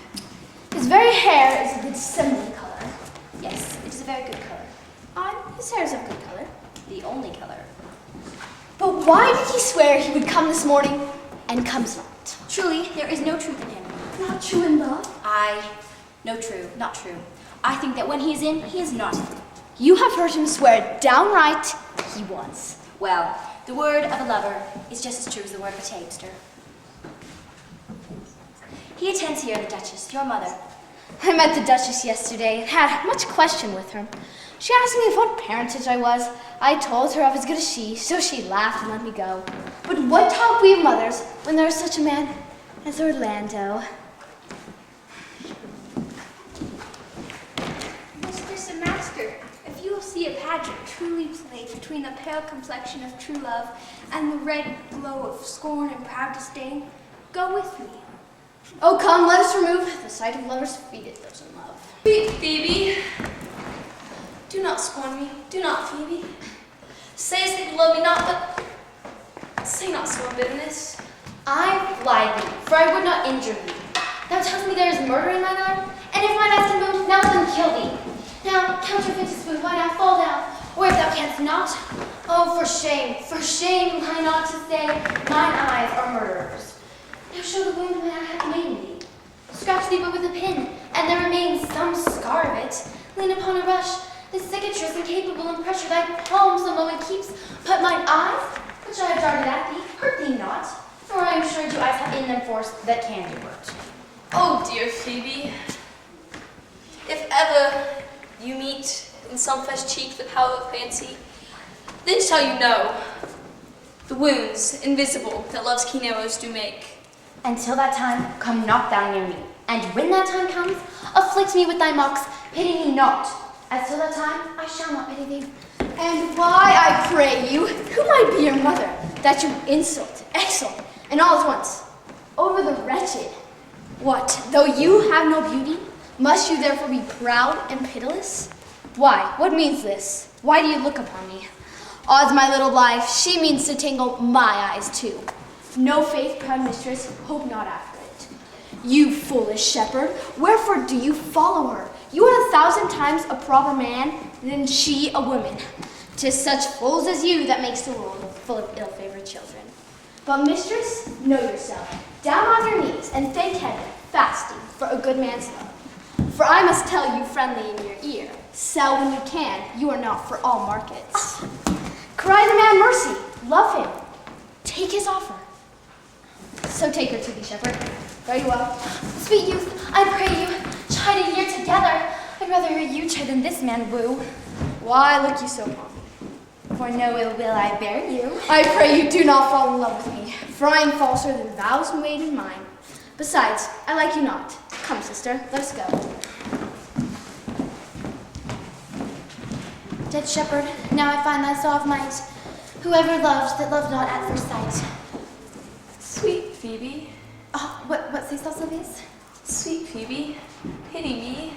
His very hair is of the dissembling color. Yes, it is a very good color. His hair is of good color. The only color. But why did he swear he would come this morning and comes not? Truly, there is no truth in him. Not true in love? Not true. I think that when he is in, he is not in. You have heard him swear downright he was. Well, the word of a lover is just as true as the word of a tapster. He attends here, the Duchess, your mother. I met the Duchess yesterday and had much question with her. She asked me of what parentage I was. I told her I was as good as she, so she laughed and let me go. But what talk we of mothers when there is such a man as Orlando? Mistress and master, if you will see a pageant truly played between the pale complexion of true love and the red glow of scorn and proud disdain, go with me. Oh, come, let us remove the sight of lovers' feet it those in love. Sweet Phoebe, do not scorn me, do not, Phoebe. Say that you love me not, but say not so in bitterness. I fly thee, for I would not injure thee. Thou tells me there is murder in thine arm, and if mine eyes can move, now let them kill thee. Now, counterfeit to spoon, why now fall down, or if thou canst not, oh, for shame, lie not to say, mine eyes are murderers. Now show the wound when I have made thee. Scratch thee but with a pin, and there remains some scar of it. Lean upon a rush, the cicatrice incapable and pressure thy palms a moment keeps, but mine eyes, which I have darted at thee, hurt thee not, nor I am sure do eyes have in them force that can do hurt. Oh, dear Phoebe, if ever you meet in some flesh cheek the power of fancy, then shall you know the wounds invisible that love's keen arrows do make. Until that time, come not thou near me, and when that time comes, afflict me with thy mocks, pity me not. As till that time, I shall not pity thee. And why, I pray you, who might be your mother, that you insult, exalt, and all at once, over the wretched? What, though you have no beauty, must you therefore be proud and pitiless? Why, what means this? Why do you look upon me? Odds my little life, she means to tangle my eyes too. No faith, proud mistress, hope not after it. You foolish shepherd, wherefore do you follow her? You are 1,000 times a proper man than she a woman. 'Tis such fools as you that makes the world full of ill-favored children. But mistress, know yourself, down on your knees and thank heaven, fasting for a good man's love. For I must tell you friendly in your ear, sell when you can, you are not for all markets. Cry the man mercy, love him, take his offer. So take her to thee, shepherd. Very well. Sweet youth, I pray you, chide a year together. I'd rather hear you chide than this man woo. Why look you so upon me? For no ill will I bear you. I pray you do not fall in love with me, for I am falser than vows made in mine. Besides, I like you not. Come, sister, let us go. Dead shepherd, now I find thy soft might. Whoever loved that loved not at first sight. Sweet Phoebe, Oh, what sayst thou, Sylvius? sweet Phoebe, pity me.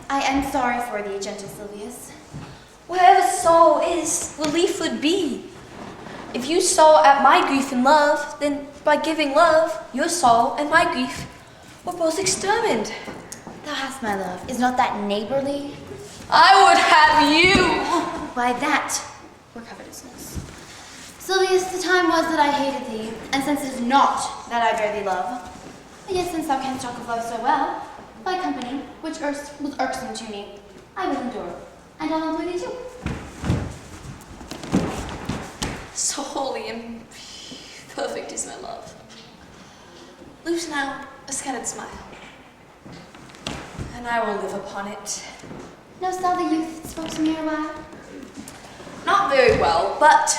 I am sorry for thee, gentle Sylvius. Wherever sorrow is, relief would be. If you saw at my grief and love, then by giving love, your sorrow and my grief were both extermined. Thou hast, my love. Is not that neighborly? I would have you. Why, that were covetousness. Sylvius, the time was that I hated thee, and since it is not that I bear thee love, yet since thou canst talk of love so well, thy company, which erst was irksome to me, I will endure, and I'll employ thee too. So holy and perfect is my love. Lose now a scattered smile, and I will live upon it. Knowst thou the youth that spoke to me awhile? Not very well, but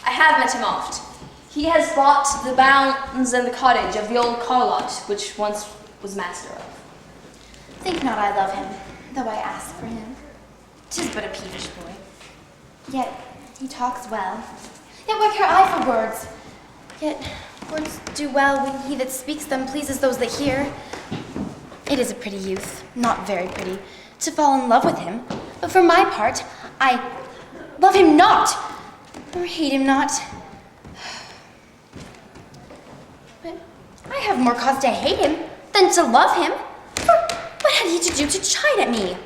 I have met him oft. He has bought the bounds and the cottage of the old Carlot, which once was master of. Think not I love him, though I ask for him. 'Tis but a peevish boy. Yet he talks well. Yet what care I for words? Yet words do well when he that speaks them pleases those that hear. It is a pretty youth, not very pretty, to fall in love with him. But for my part, I love him not, nor hate him not. But I have more cause to hate him than to love him. For what had he to do to chide at me?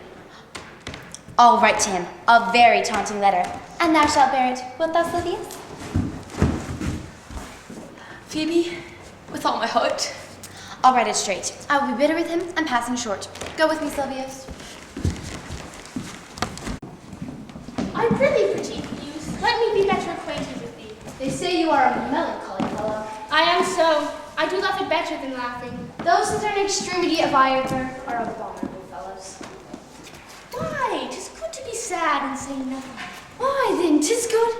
I'll write to him a very taunting letter, and thou shalt bear it. Wilt thou, Sylvius? Phoebe, with all my heart. I'll write it straight. I will be bitter with him and passing short. Go with me, Sylvius. I prithee, pretty youth, let me be better acquainted with thee. They say you are a melancholy fellow. I am so. I do love it better than laughing. Those that are an extremity of either are abominable fellows. Why? 'Tis good to be sad and say nothing. Why then, 'tis good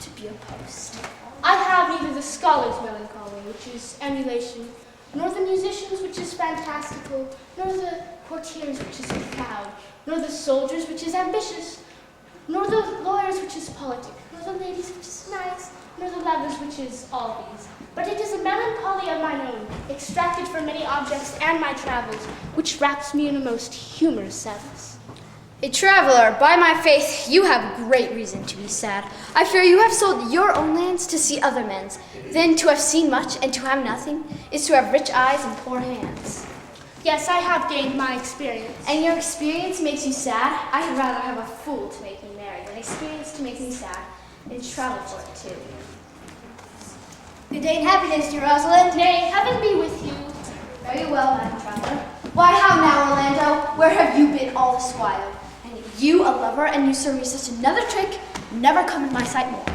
to be a post. I have neither the scholar's melancholy, which is emulation, nor the musician's, which is fantastical, nor the courtier's, which is proud, nor the soldier's, which is ambitious, nor the lawyer's, which is politic, nor the lady's, which is nice, nor the lover's, which is all these. But it is a melancholy of mine own, extracted from many objects and my travels, which wraps me in a most humorous sadness. A traveler, by my faith, you have great reason to be sad. I fear you have sold your own lands to see other men's. Then to have seen much and to have nothing is to have rich eyes and poor hands. Yes, I have gained my experience. And your experience makes you sad? I had rather have a fool to make me merry than experience to make me sad, and travel for it too. Good day and happiness, dear Rosalind. Nay, heaven be with you. Very well, Madam Traveler. Why, how now, Orlando? Where have you been all this while? And you, a lover, and you serve me such another trick, never come in my sight more.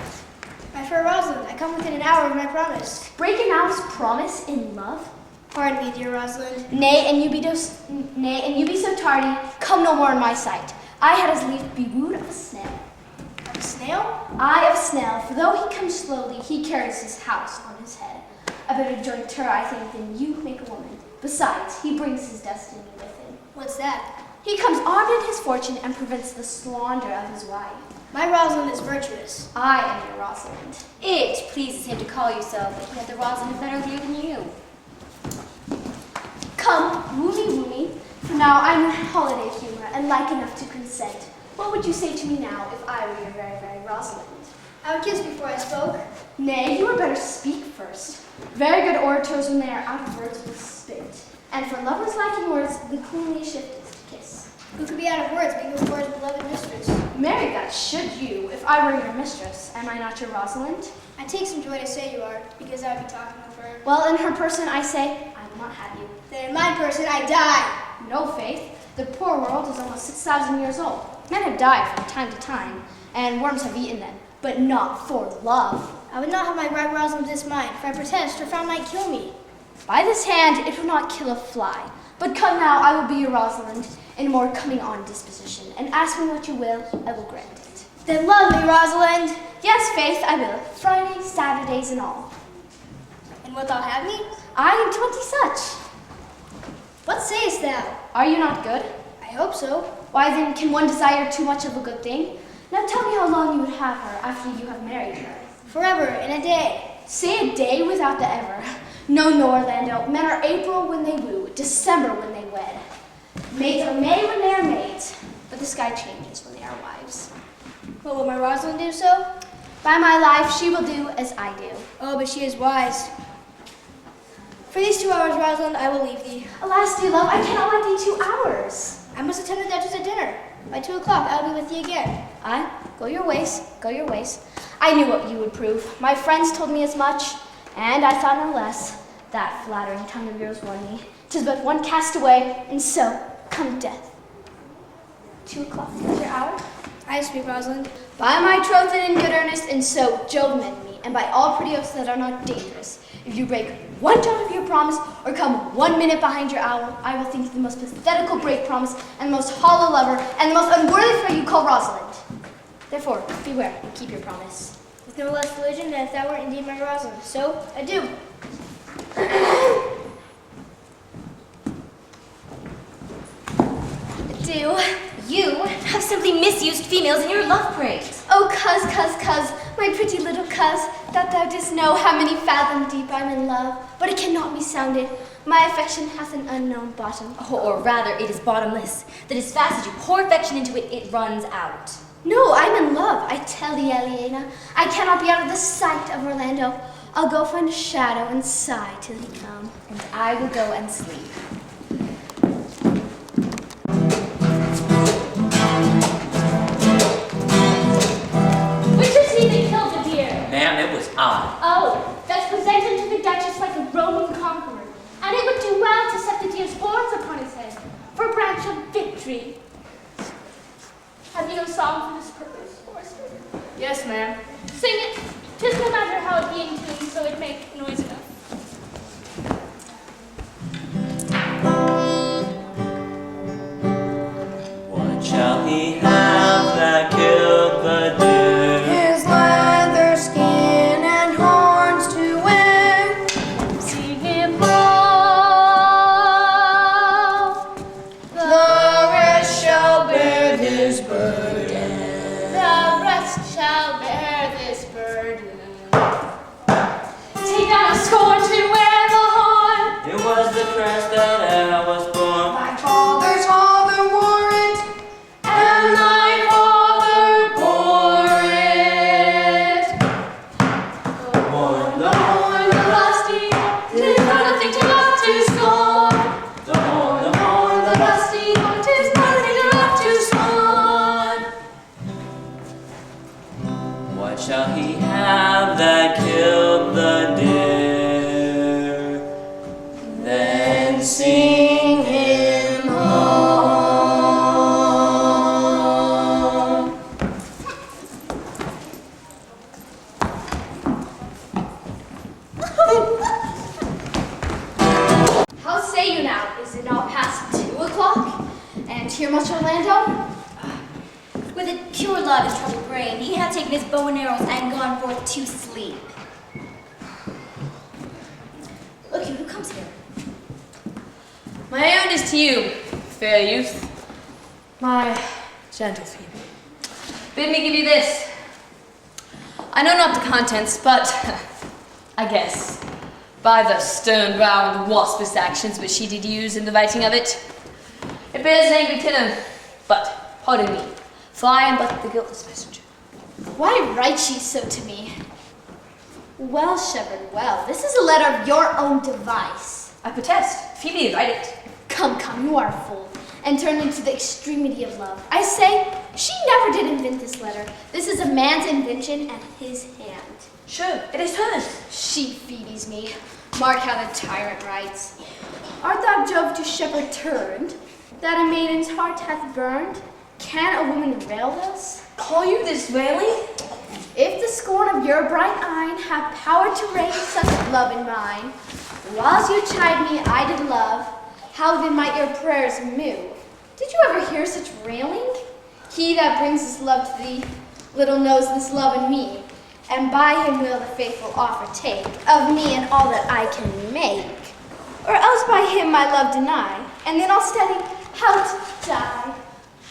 My fair Rosalind, I come within an hour of my promise. Break an hour's promise in love? Pardon me, dear Rosalind. Nay, and you be so tardy, come no more in my sight. I had as lief be wooed of a snail. Of a snail? Aye, of a snail, for though he comes slowly, he carries his house on his head. A better jointer, I think, than you make a woman. Besides, he brings his destiny with him. What's that? He comes armed in his fortune and prevents the slaughter of his wife. My Rosalind is virtuous. I am your Rosalind. It pleases him to call you so, but he had the Rosalind better dear than you. Come, woo me, for now I'm in holiday humor and like enough to consent. What would you say to me now if I were your very, very Rosalind? I would kiss before I spoke. Nay, you had better speak first. Very good orators when they are out of words will spit. And for lovers lacking words, the queenly shift is to kiss. Who could be out of words but you before his beloved mistress? Marry, that should you, if I were your mistress. Am I not your Rosalind? I take some joy to say you are, because I would be talking with her. Well, in her person I say, I will not have you. Then in my person I die. No, Faith. The poor world is almost 6,000 years old. Men have died from time to time, and worms have eaten them, but not for love. I would not have my bride Rosalind this mind, for I protest her frown might kill me. By this hand, it will not kill a fly. But come now, I will be your Rosalind, in a more coming on disposition, and ask me what you will, I will grant it. Then love me, Rosalind. Yes, Faith, I will. Fridays, Saturdays, and all. And wilt thou have me? I am 20 such. What sayest thou? Are you not good? I hope so. Why then, can one desire too much of a good thing? Now tell me how long you would have her after you have married her. Forever, in a day. Say a day without the ever. No, Orlando. Men are April when they woo, December when they wed. Maids are May when they are maids, but the sky changes when they are wives. Well, will my Rosalind do so? By my life, she will do as I do. Oh, but she is wise. For these 2 hours, Rosalind, I will leave thee. Alas, dear love, I cannot let thee 2 hours. I must attend the Duchess at dinner. By 2 o'clock, I will be with thee again. Aye, go your ways, go your ways. I knew what you would prove. My friends told me as much, and I thought no less. That flattering tongue of yours warned me. 'Tis but one cast away, and so come death. 2 o'clock is your hour? I speak, Rosalind. By my troth and in good earnest, and so Jove mend me, and by all pretty oaths that are not dangerous, if you break 1 jot of your promise, or come 1 minute behind your hour, I will think you the most pathetical break promise, and the most hollow lover, and the most unworthy friend you call Rosalind. Therefore, beware, and keep your promise. With no less religion than if thou wert indeed my Rosalind. So, adieu. do. You have simply misused females in your love praise. Oh, cuz, my pretty little cuz, that thou didst know how many fathom deep I'm in love, but it cannot be sounded. My affection hath an unknown bottom. Oh, or rather, it is bottomless, that as fast as you pour affection into it, it runs out. No, I'm in love, I tell thee, Aliena. I cannot be out of the sight of Orlando. I'll go find a shadow and sigh till he come. And I will go and sleep. Which is he that killed the deer? Ma'am, it was I. Oh, that's presented to the Duchess like a Roman conqueror. And it would do well to set the deer's horns upon his head, for a branch of victory. Have you no song for this purpose, Forrester? Yes, ma'am. Sing it. 'Tis no matter how it be in tune, so it make noise enough. What shall he have that killed the deer? His leather skin and horns to wear. See him all. The rest shall bear this burden. The rest shall bear this burden. Take out a scorn to wear the horn. It was the crest that I was born. My father's father wore it, and thy father bore it. Born the Horn, the lusty, 'tis not a thing to love to scorn. the horn, the horn, The lusty horn, 'tis not a thing to love to scorn. What shall he have that killed the deer? Then Sing him home. How say you now? Is it not past 2 o'clock? And here much Orlando? With a pure love and troubled brain, he had taken his bow and arrows and gone forth to sleep. Look, who comes here? My errand is to you, fair youth. My gentle Phoebe. Bid me give you this. I know not the contents, but I guess, by the stern brow and the waspish actions which she did use in the writing of it, it bears an angry tenor. But, pardon me, for I am but the guiltless messenger. Why write she so to me? Well, shepherd, well, this is a letter of your own device. I protest, Phoebe, write it. Come, you are a fool, and turned into the extremity of love. I say, she never did invent this letter. This is a man's invention and his hand. Sure, it is hers. She feeds me. Mark how the tyrant writes. Art thou Jove to shepherd turned, that a maiden's heart hath burned? Can a woman rail thus? Call you this railing? If the scorn of your bright eye have power to raise such love in mine, whilst you chide me, I did love, how then might your prayers move? Did you ever hear such railing? He that brings this love to thee little knows this love in me, and by him will the faithful offer take of me and all that I can make. Or else by him my love deny, and then I'll study how to die.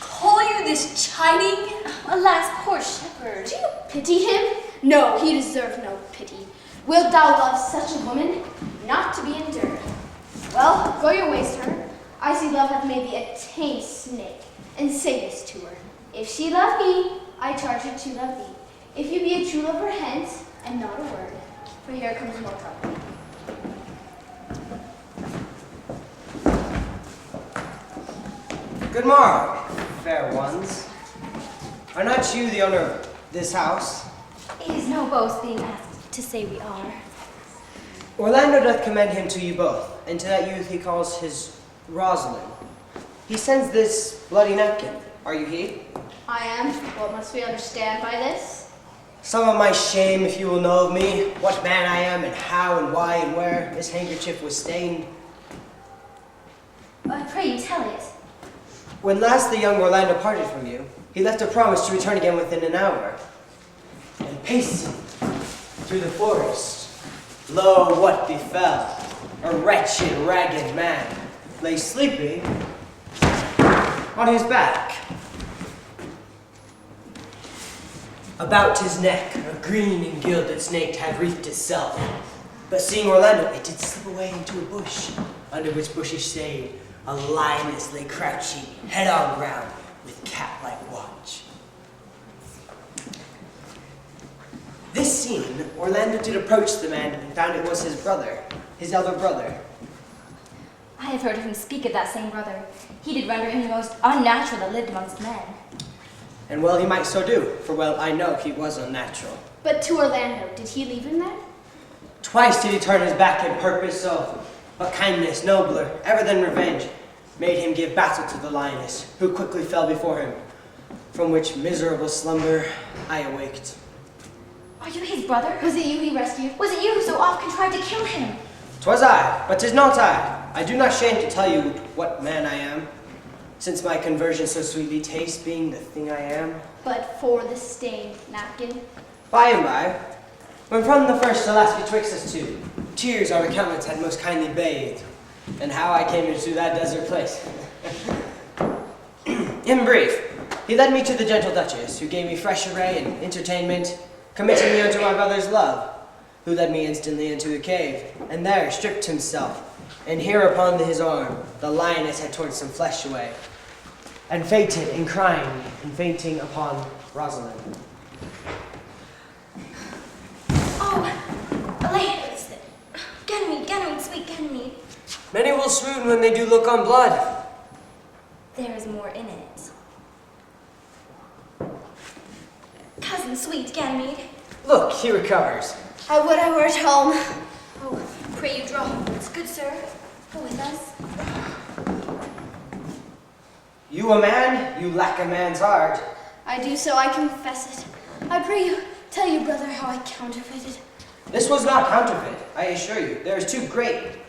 Call you this chiding? Alas, poor shepherd. Do you pity him? No, he deserves no pity. Wilt thou love such a woman? Not to be endured. Well, go your ways, her. I see love hath made thee a tame snake, and say this to her. If she love me, I charge her to love thee. If you be a true lover, hence, and not a word, for here comes more trouble. Good morrow, fair ones. Are not you the owner of this house? It is no boast being asked to say we are. Orlando doth commend him to you both, and to that youth he calls his Rosalind. He sends this bloody napkin. Are you he? I am. What must we understand by this? Some of my shame, if you will know of me, what man I am, and how, and why, and where this handkerchief was stained. Pray you tell it. When last the young Orlando parted from you, he left a promise to return again within an hour. And pacing through the forest, lo, what befell? A wretched, ragged man lay sleeping on his back. About his neck, a green and gilded snake had wreathed itself. But seeing Orlando, it did slip away into a bush, under which bushy shade a lioness lay crouching, head on ground, with cat-like watch. This seen, Orlando did approach the man and found it was his brother, his elder brother. I have heard him speak of that same brother. He did render him the most unnatural that lived amongst men. And well he might so do, for well I know he was unnatural. But to Orlando, did he leave him then? Twice did he turn his back in purpose of, but kindness nobler, ever than revenge, made him give battle to the lioness, who quickly fell before him, from which miserable slumber I awaked. Are you his brother? Was it you he rescued? Was it you who so often tried to kill him? 'Twas I, but 'tis not I. I do not shame to tell you what man I am, since my conversion so sweetly tastes, being the thing I am. But for the stained napkin. By and by, when from the first to last betwixt us two, tears our countenance had most kindly bathed, and how I came into that desert place. In brief, he led me to the gentle Duchess, who gave me fresh array and entertainment, committing me unto my brother's love, who led me instantly into the cave, and there stripped himself, and here upon his arm the lioness had torn some flesh away, and fainted in crying and fainting upon Rosalind. Oh, Elise, Ganymede, sweet Ganymede. Many will swoon when they do look on blood. There is more in it. Cousin, sweet Ganymede. Look, he recovers. I would I were at home. Oh, pray you draw homewards, good sir. Go with us. You a man, you lack a man's heart. I do so, I confess it. I pray you, tell your brother how I counterfeited. This was not counterfeit, I assure you. There is too great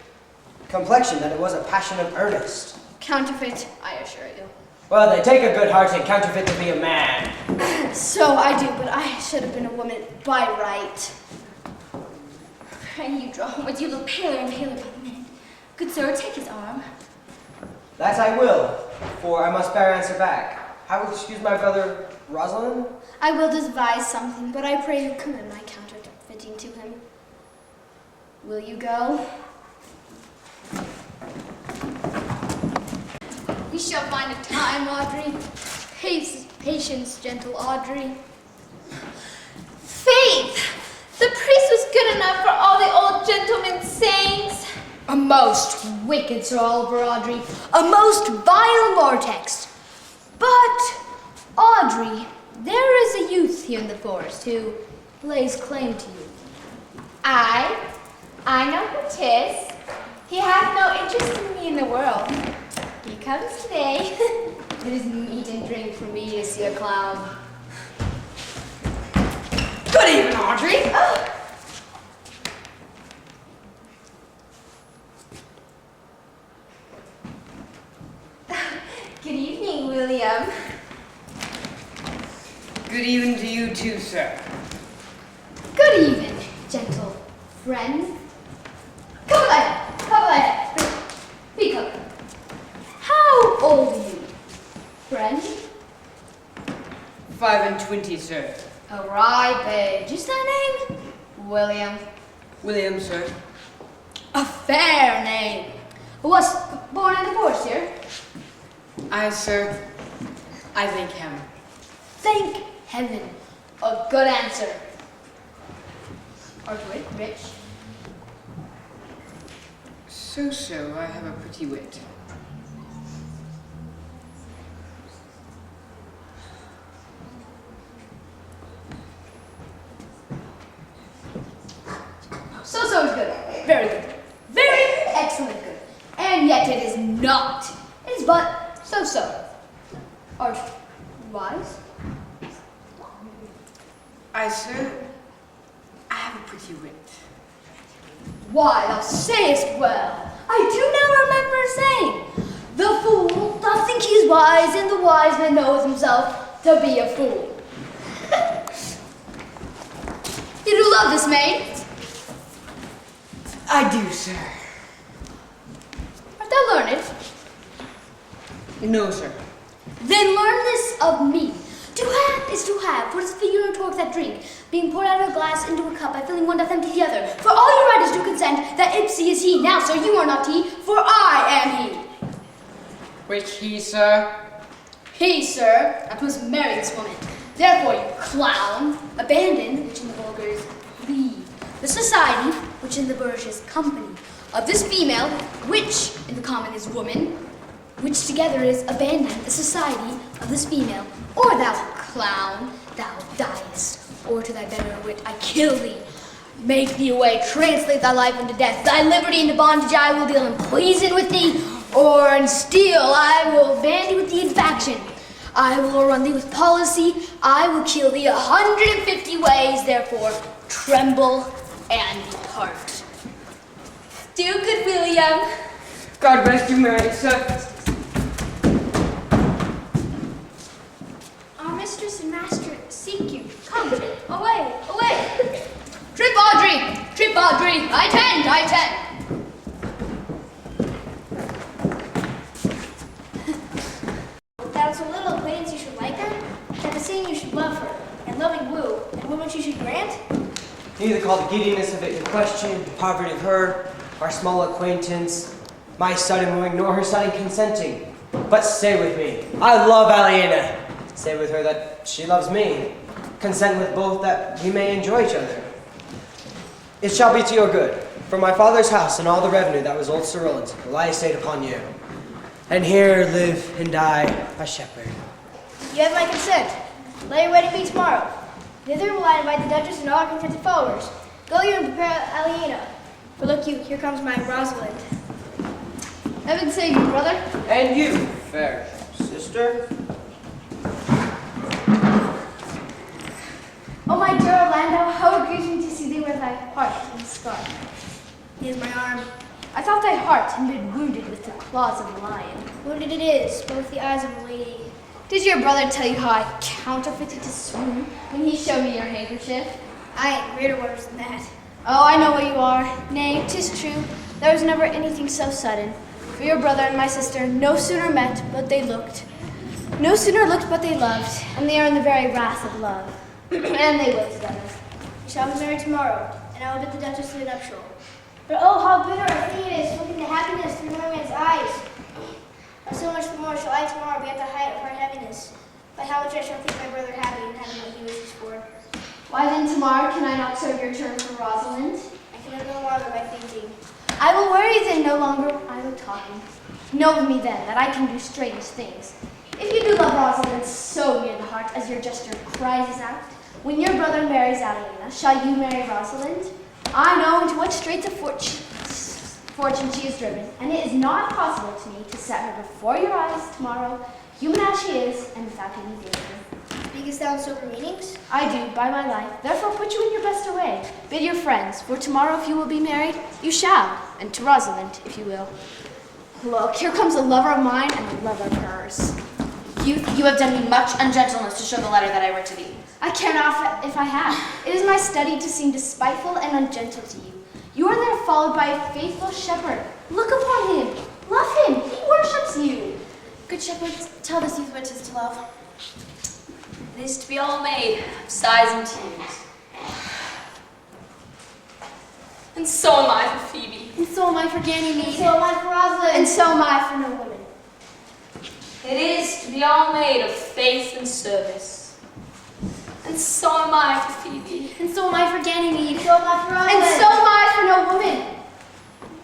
complexion that it was a passion of earnest. Counterfeit, I assure you. Well, they take a good heart and counterfeit to be a man. So I do, but I should have been a woman by right. Pray you draw homewards, you look paler and paler by the minute. Good sir, take his arm. That I will, for I must bear answer back. How will you excuse my brother Rosalind? I will devise something, but I pray you commend my counterfeiting to him. Will you go? We shall find a time, Audrey. Patience, gentle Audrey. Faith! The priest was good enough for all the old gentleman's sayings. A most wicked Sir Oliver, Audrey. A most vile vortex. But, Audrey, there is a youth here in the forest who lays claim to you. I know who 'tis. He hath no interest in me in the world. He comes today. It is meat and drink for me to see a clown. Good evening, Audrey. Oh. Good evening, William. Good evening to you too, sir. Good even, gentle friend. Come ahead. Be covered. How old are you, friend? 25, sir. A ripe age. Is thy name William? William, sir. A fair name. Was born in the forest here? I, sir. I thank him. Thank heaven. A good answer. Art rich? So, I have a pretty wit. So is good. Very good. Very excellent good. And yet it is not. It is but so. Art wise? I, sir. I have a pretty wit. Why, thou sayest well. I do now remember saying, the fool doth think he is wise, and the wise man knoweth himself to be a fool. You do love this maid? I do, sir. Art thou learned? No, sir. Then learn this of me. To have is to have, for it is figure and torque that drink, being poured out of a glass into a cup by filling one doth empty the other. For all your writers do consent that Ipsy is he. Now, sir, you are not he, for I am he. Which he, sir? He, sir, that must marry this woman. Therefore, you clown, abandon, which in the vulgar is leave, the society, which in the bourgeois is company, of this female, which in the common is woman, which together is abandon the society of this female. Or thou clown, thou diest, or to thy better wit I kill thee. Make thee away, translate thy life into death, thy liberty into bondage I will deal, and poison with thee, or in steel I will ban thee with thee in faction. I will run thee with policy, I will kill thee 150 ways, therefore tremble and depart. Do good, William. God rest you, merry sir. Our mistress and master seek you. Come, away, away. Trip, Audrey, I tend. Without so little acquaintance you should like her, that the seeing you should love her, and loving woo, and woo which you should grant? Neither call the giddiness of it in question, the poverty of her, our small acquaintance, my sudden wooing, nor her sudden consenting. But say with me, I love Aliena. Say with her that she loves me. Consent with both that we may enjoy each other. It shall be to your good, for my father's house and all the revenue that was old Sir Roland's will I estate upon you. And here live and die a shepherd. You have my consent. Let your wedding be tomorrow. Thither will I invite the Duchess and all our contented followers. Go you and prepare Aliena. For look you, here comes my Rosalind. Heaven save you, brother. And you, fair sister. Oh, my dear Orlando, how it grieves me to see thee with thy heart and scar. Here's my arm. I thought thy heart had been wounded with the claws of a lion. Wounded it is, both the eyes of a lady. Did your brother tell you how I counterfeited to swoon when he showed me your handkerchief? I ain't greater waters than that. Oh, I know what you are. Nay, 'tis true, there was never anything so sudden. For your brother and my sister no sooner met, but they looked. No sooner looked, but they loved, and they are in the very wrath of love. And they will together. We shall be married tomorrow, and I will bid the Duchess to the nuptial. But oh, how bitter a thing it is, looking to happiness through another man's eyes. By so much the more shall I tomorrow be at the height of our happiness. By how much I shall think my brother happy and having what he wishes for. Why then tomorrow can I not serve your turn for Rosalind? I can live no longer by thinking. I will worry then no longer, I will talking. Know of me then that I can do strange things. If you do love Rosalind so near the heart as your gesture cries out, when your brother marries Aliena, shall you marry Rosalind? I know into what straits of fortune she is driven, and it is not possible to me to set her before your eyes tomorrow, human as she is, and without any danger. Speakest thou in sober meanings? I do, by my life. Therefore put you in your best array. Bid your friends, for tomorrow if you will be married, you shall, and to Rosalind, if you will. Look, here comes a lover of mine and a lover of hers. Youth, you have done me much ungentleness to show the letter that I wrote to thee. I care not if I have. It is my study to seem despiteful and ungentle to you. You are there followed by a faithful shepherd. Look upon him. Love him. He worships you. Good shepherd, tell this youth what 'tis to love. It is to be all made of sighs and tears. And so am I for Phoebe. And so am I for Ganymede. And so am I for Rosalind. And so am I for no woman. It is to be all made of faith and service. And so am I for Phoebe. And so am I for Ganymede. And so am I for Rosalind. And so am I for no woman.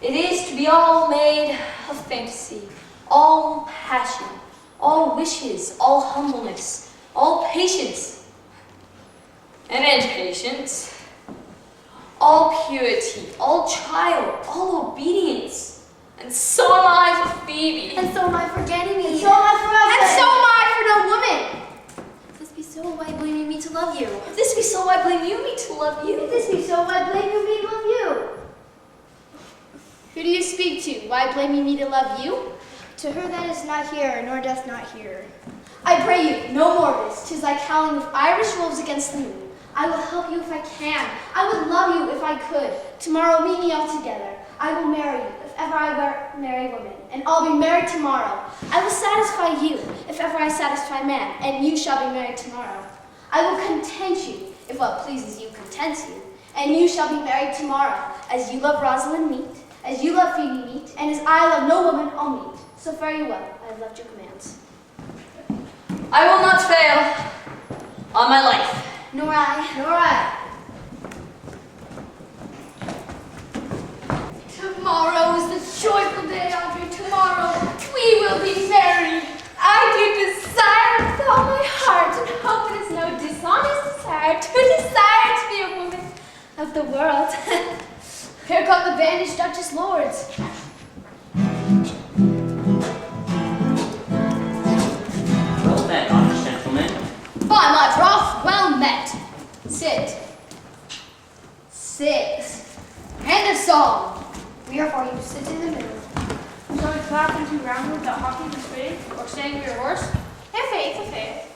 It is to be all made of fantasy, all passion, all wishes, all humbleness, all patience, and impatience, all purity, all trial, all obedience. And so am I for Phoebe. And so am I for Ganymede. And so am I for Rosalind. And so am I for no woman. If this be so, why blame you me to love you? If this be so, why blame you me to love you? If this be so, why blame you me to love you? Who do you speak to? Why blame you me to love you? To her that is not here, nor doth not hear. I pray you, no more of this. 'Tis like howling of Irish wolves against the moon. I will help you if I can. I would love you if I could. Tomorrow meet me all together. I will marry you if ever I marry woman. and I'll be married tomorrow. I will satisfy you, if ever I satisfy man, and you shall be married tomorrow. I will content you, if what pleases you contents you, and you shall be married tomorrow, as you love Rosalind meet, as you love Phoebe meet, and as I love no woman I'll meet. So fare you well, I have left your commands. I will not fail on my life. Nor I. Nor I. Tomorrow is the joyful day, Audrey. Tomorrow we will be married. I do desire with all my heart, and hope it is no dishonest desire to desire to be a woman of the world. Here come the banished Duchess lords. Well met, honest gentlemen. By my troth, well met. Sit. Sit. End of song. We are for you to sit in the middle. Shall we clap into round without hocking and spitting, or saying we are horse? Have faith, have faith.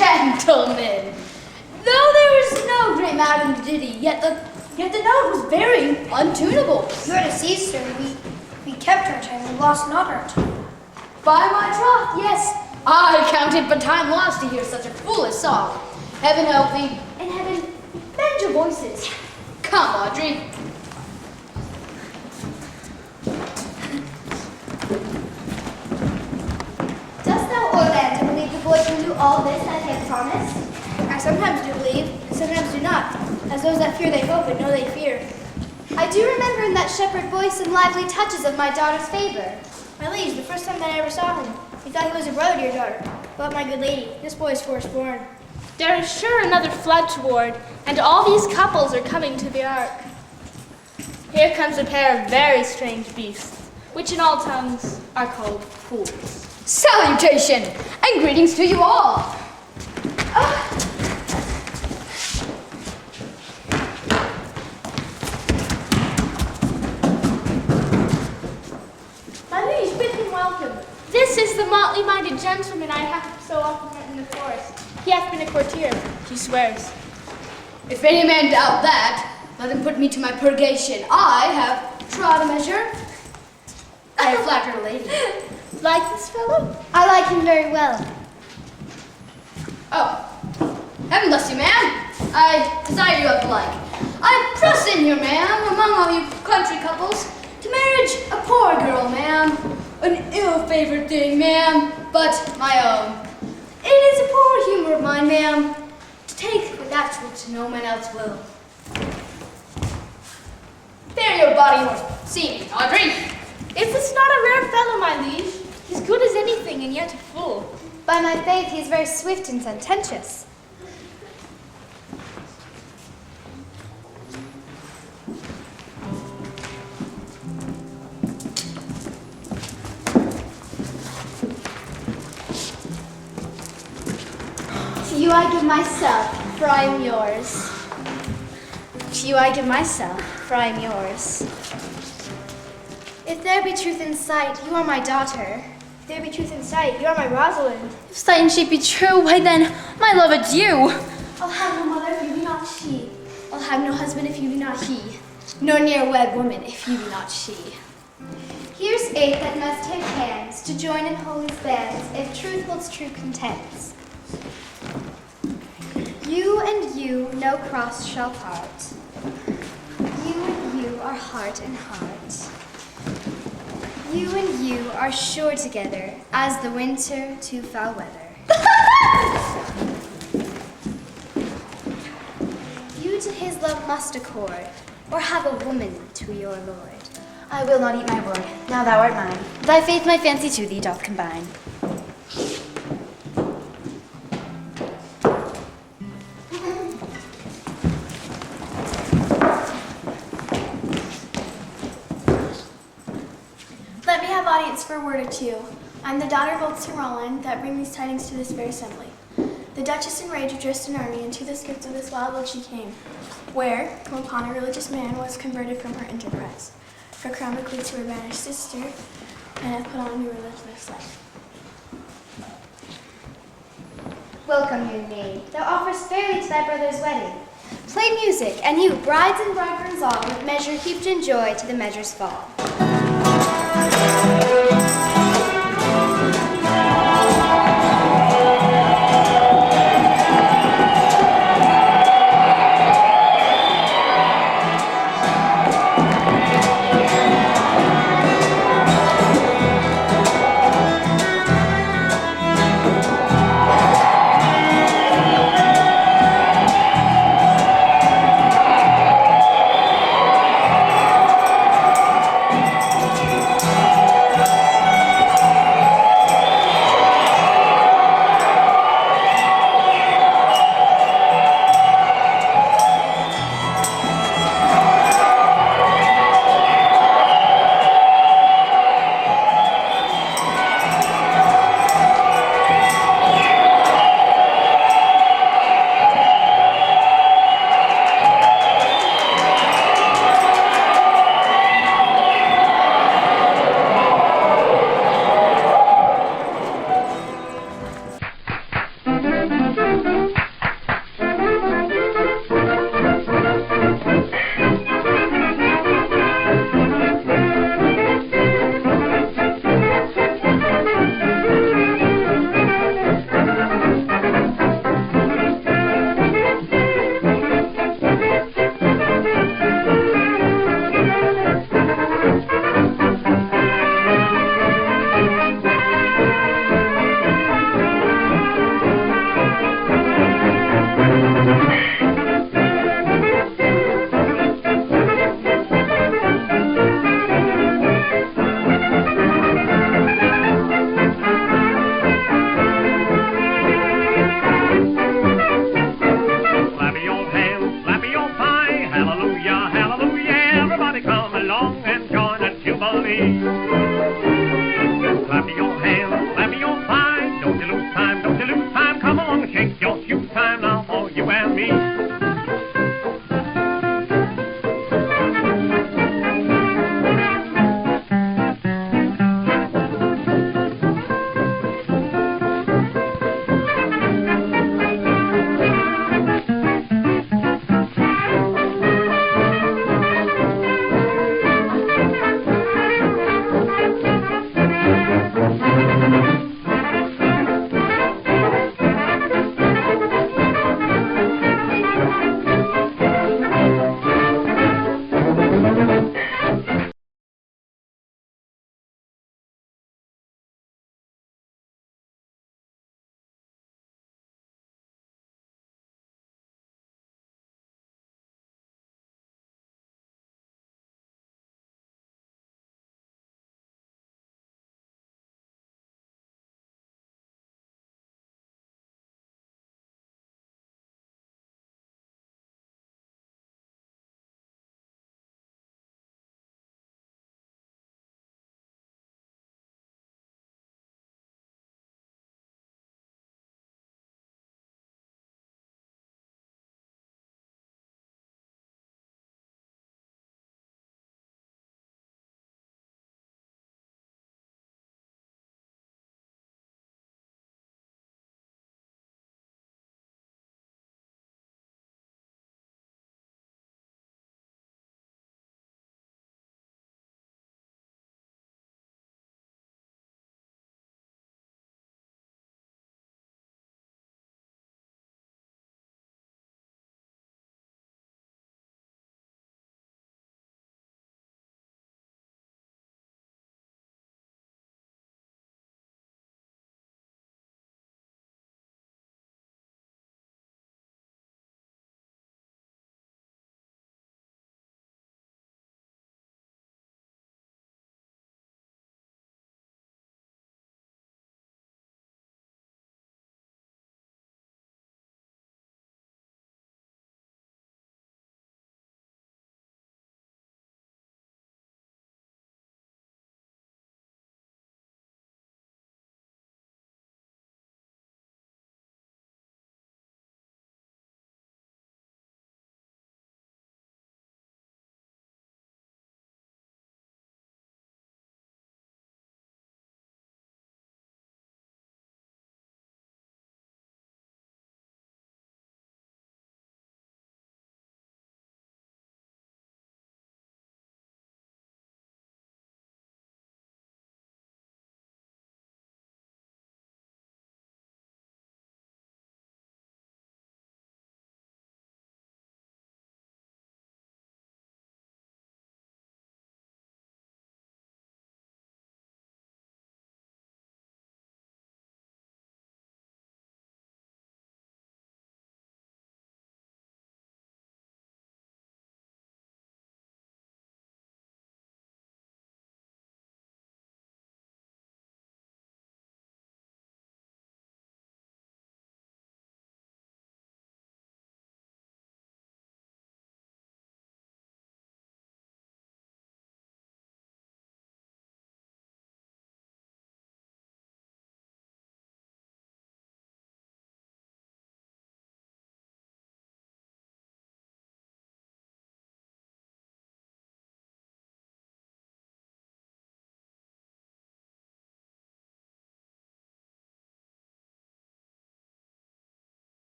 Gentlemen, though there was no great Madam ditty, yet the note was very untunable. You had to see, sir. We kept our time and lost not our time. By my troth, yes, I counted but time lost to hear such a foolish song. Heaven help thee, and heaven bend your voices. Come, Audrey. Dost thou, Orlando, believe the boy can do all this as he had promised? I sometimes do believe, and sometimes do not, as those that fear they hope and know they fear. I do remember in that shepherd voice some lively touches of my daughter's favor. My liege, the first time that I ever saw him, we thought he was a brother to your daughter. But my good lady, this boy is firstborn. There is sure another flood toward, and all these couples are coming to the ark. Here comes a pair of very strange beasts, which in all tongues are called fools. Salutation, and greetings to you all. My liege, bid him welcome. This is the motley-minded gentleman I have so often met in the forest. He hath been a courtier, he swears. If any man doubt that, let him put me to my purgation. I have trod a measure. I have flattered a lady. Like this fellow? I like him very well. Oh, heaven bless you, ma'am. I desire you of the like. I press in here, ma'am, among all you country couples, to marriage a poor girl, ma'am. An ill-favored thing, ma'am, but my own. It is a poor humor of mine, ma'am, to take with that which no man else will. There your body horse. See me, Audrey. Is this not a rare fellow, my liege? He's good as anything, and yet a fool. By my faith, he is very swift and sententious. To you I give myself, for I am yours. To you I give myself, for I am yours. If there be truth in sight, you are my daughter. If there be truth in sight, you are my Rosalind. If sight and shape be true, why then, my love adieu. I'll have no mother if you be not she. I'll have no husband if you be not he. Nor near wed woman if you be not she. Here's eight that must take hands to join in holy bands, if truth holds true contents. You and you no cross shall part. You and you are heart and heart. You and you are sure together, as the winter to foul weather. You to his love must accord, or have a woman to your lord. I will not eat my word, now thou art mine. Thy faith my fancy to thee doth combine. Let me have audience for a word or two. I'm the daughter of old Sir Roland that bring these tidings to this fair assembly. The Duchess in rage addressed an army, and to the skirts of this wild wood she came, where, come upon a religious man, was converted from her enterprise. Her crown bequeaths to her banished sister, and hath put on a new religious life. Welcome, young maid. Thou offers fairly to thy brother's wedding. Play music, and you, brides and bridegrooms all, with measure heaped in joy to the measure's fall.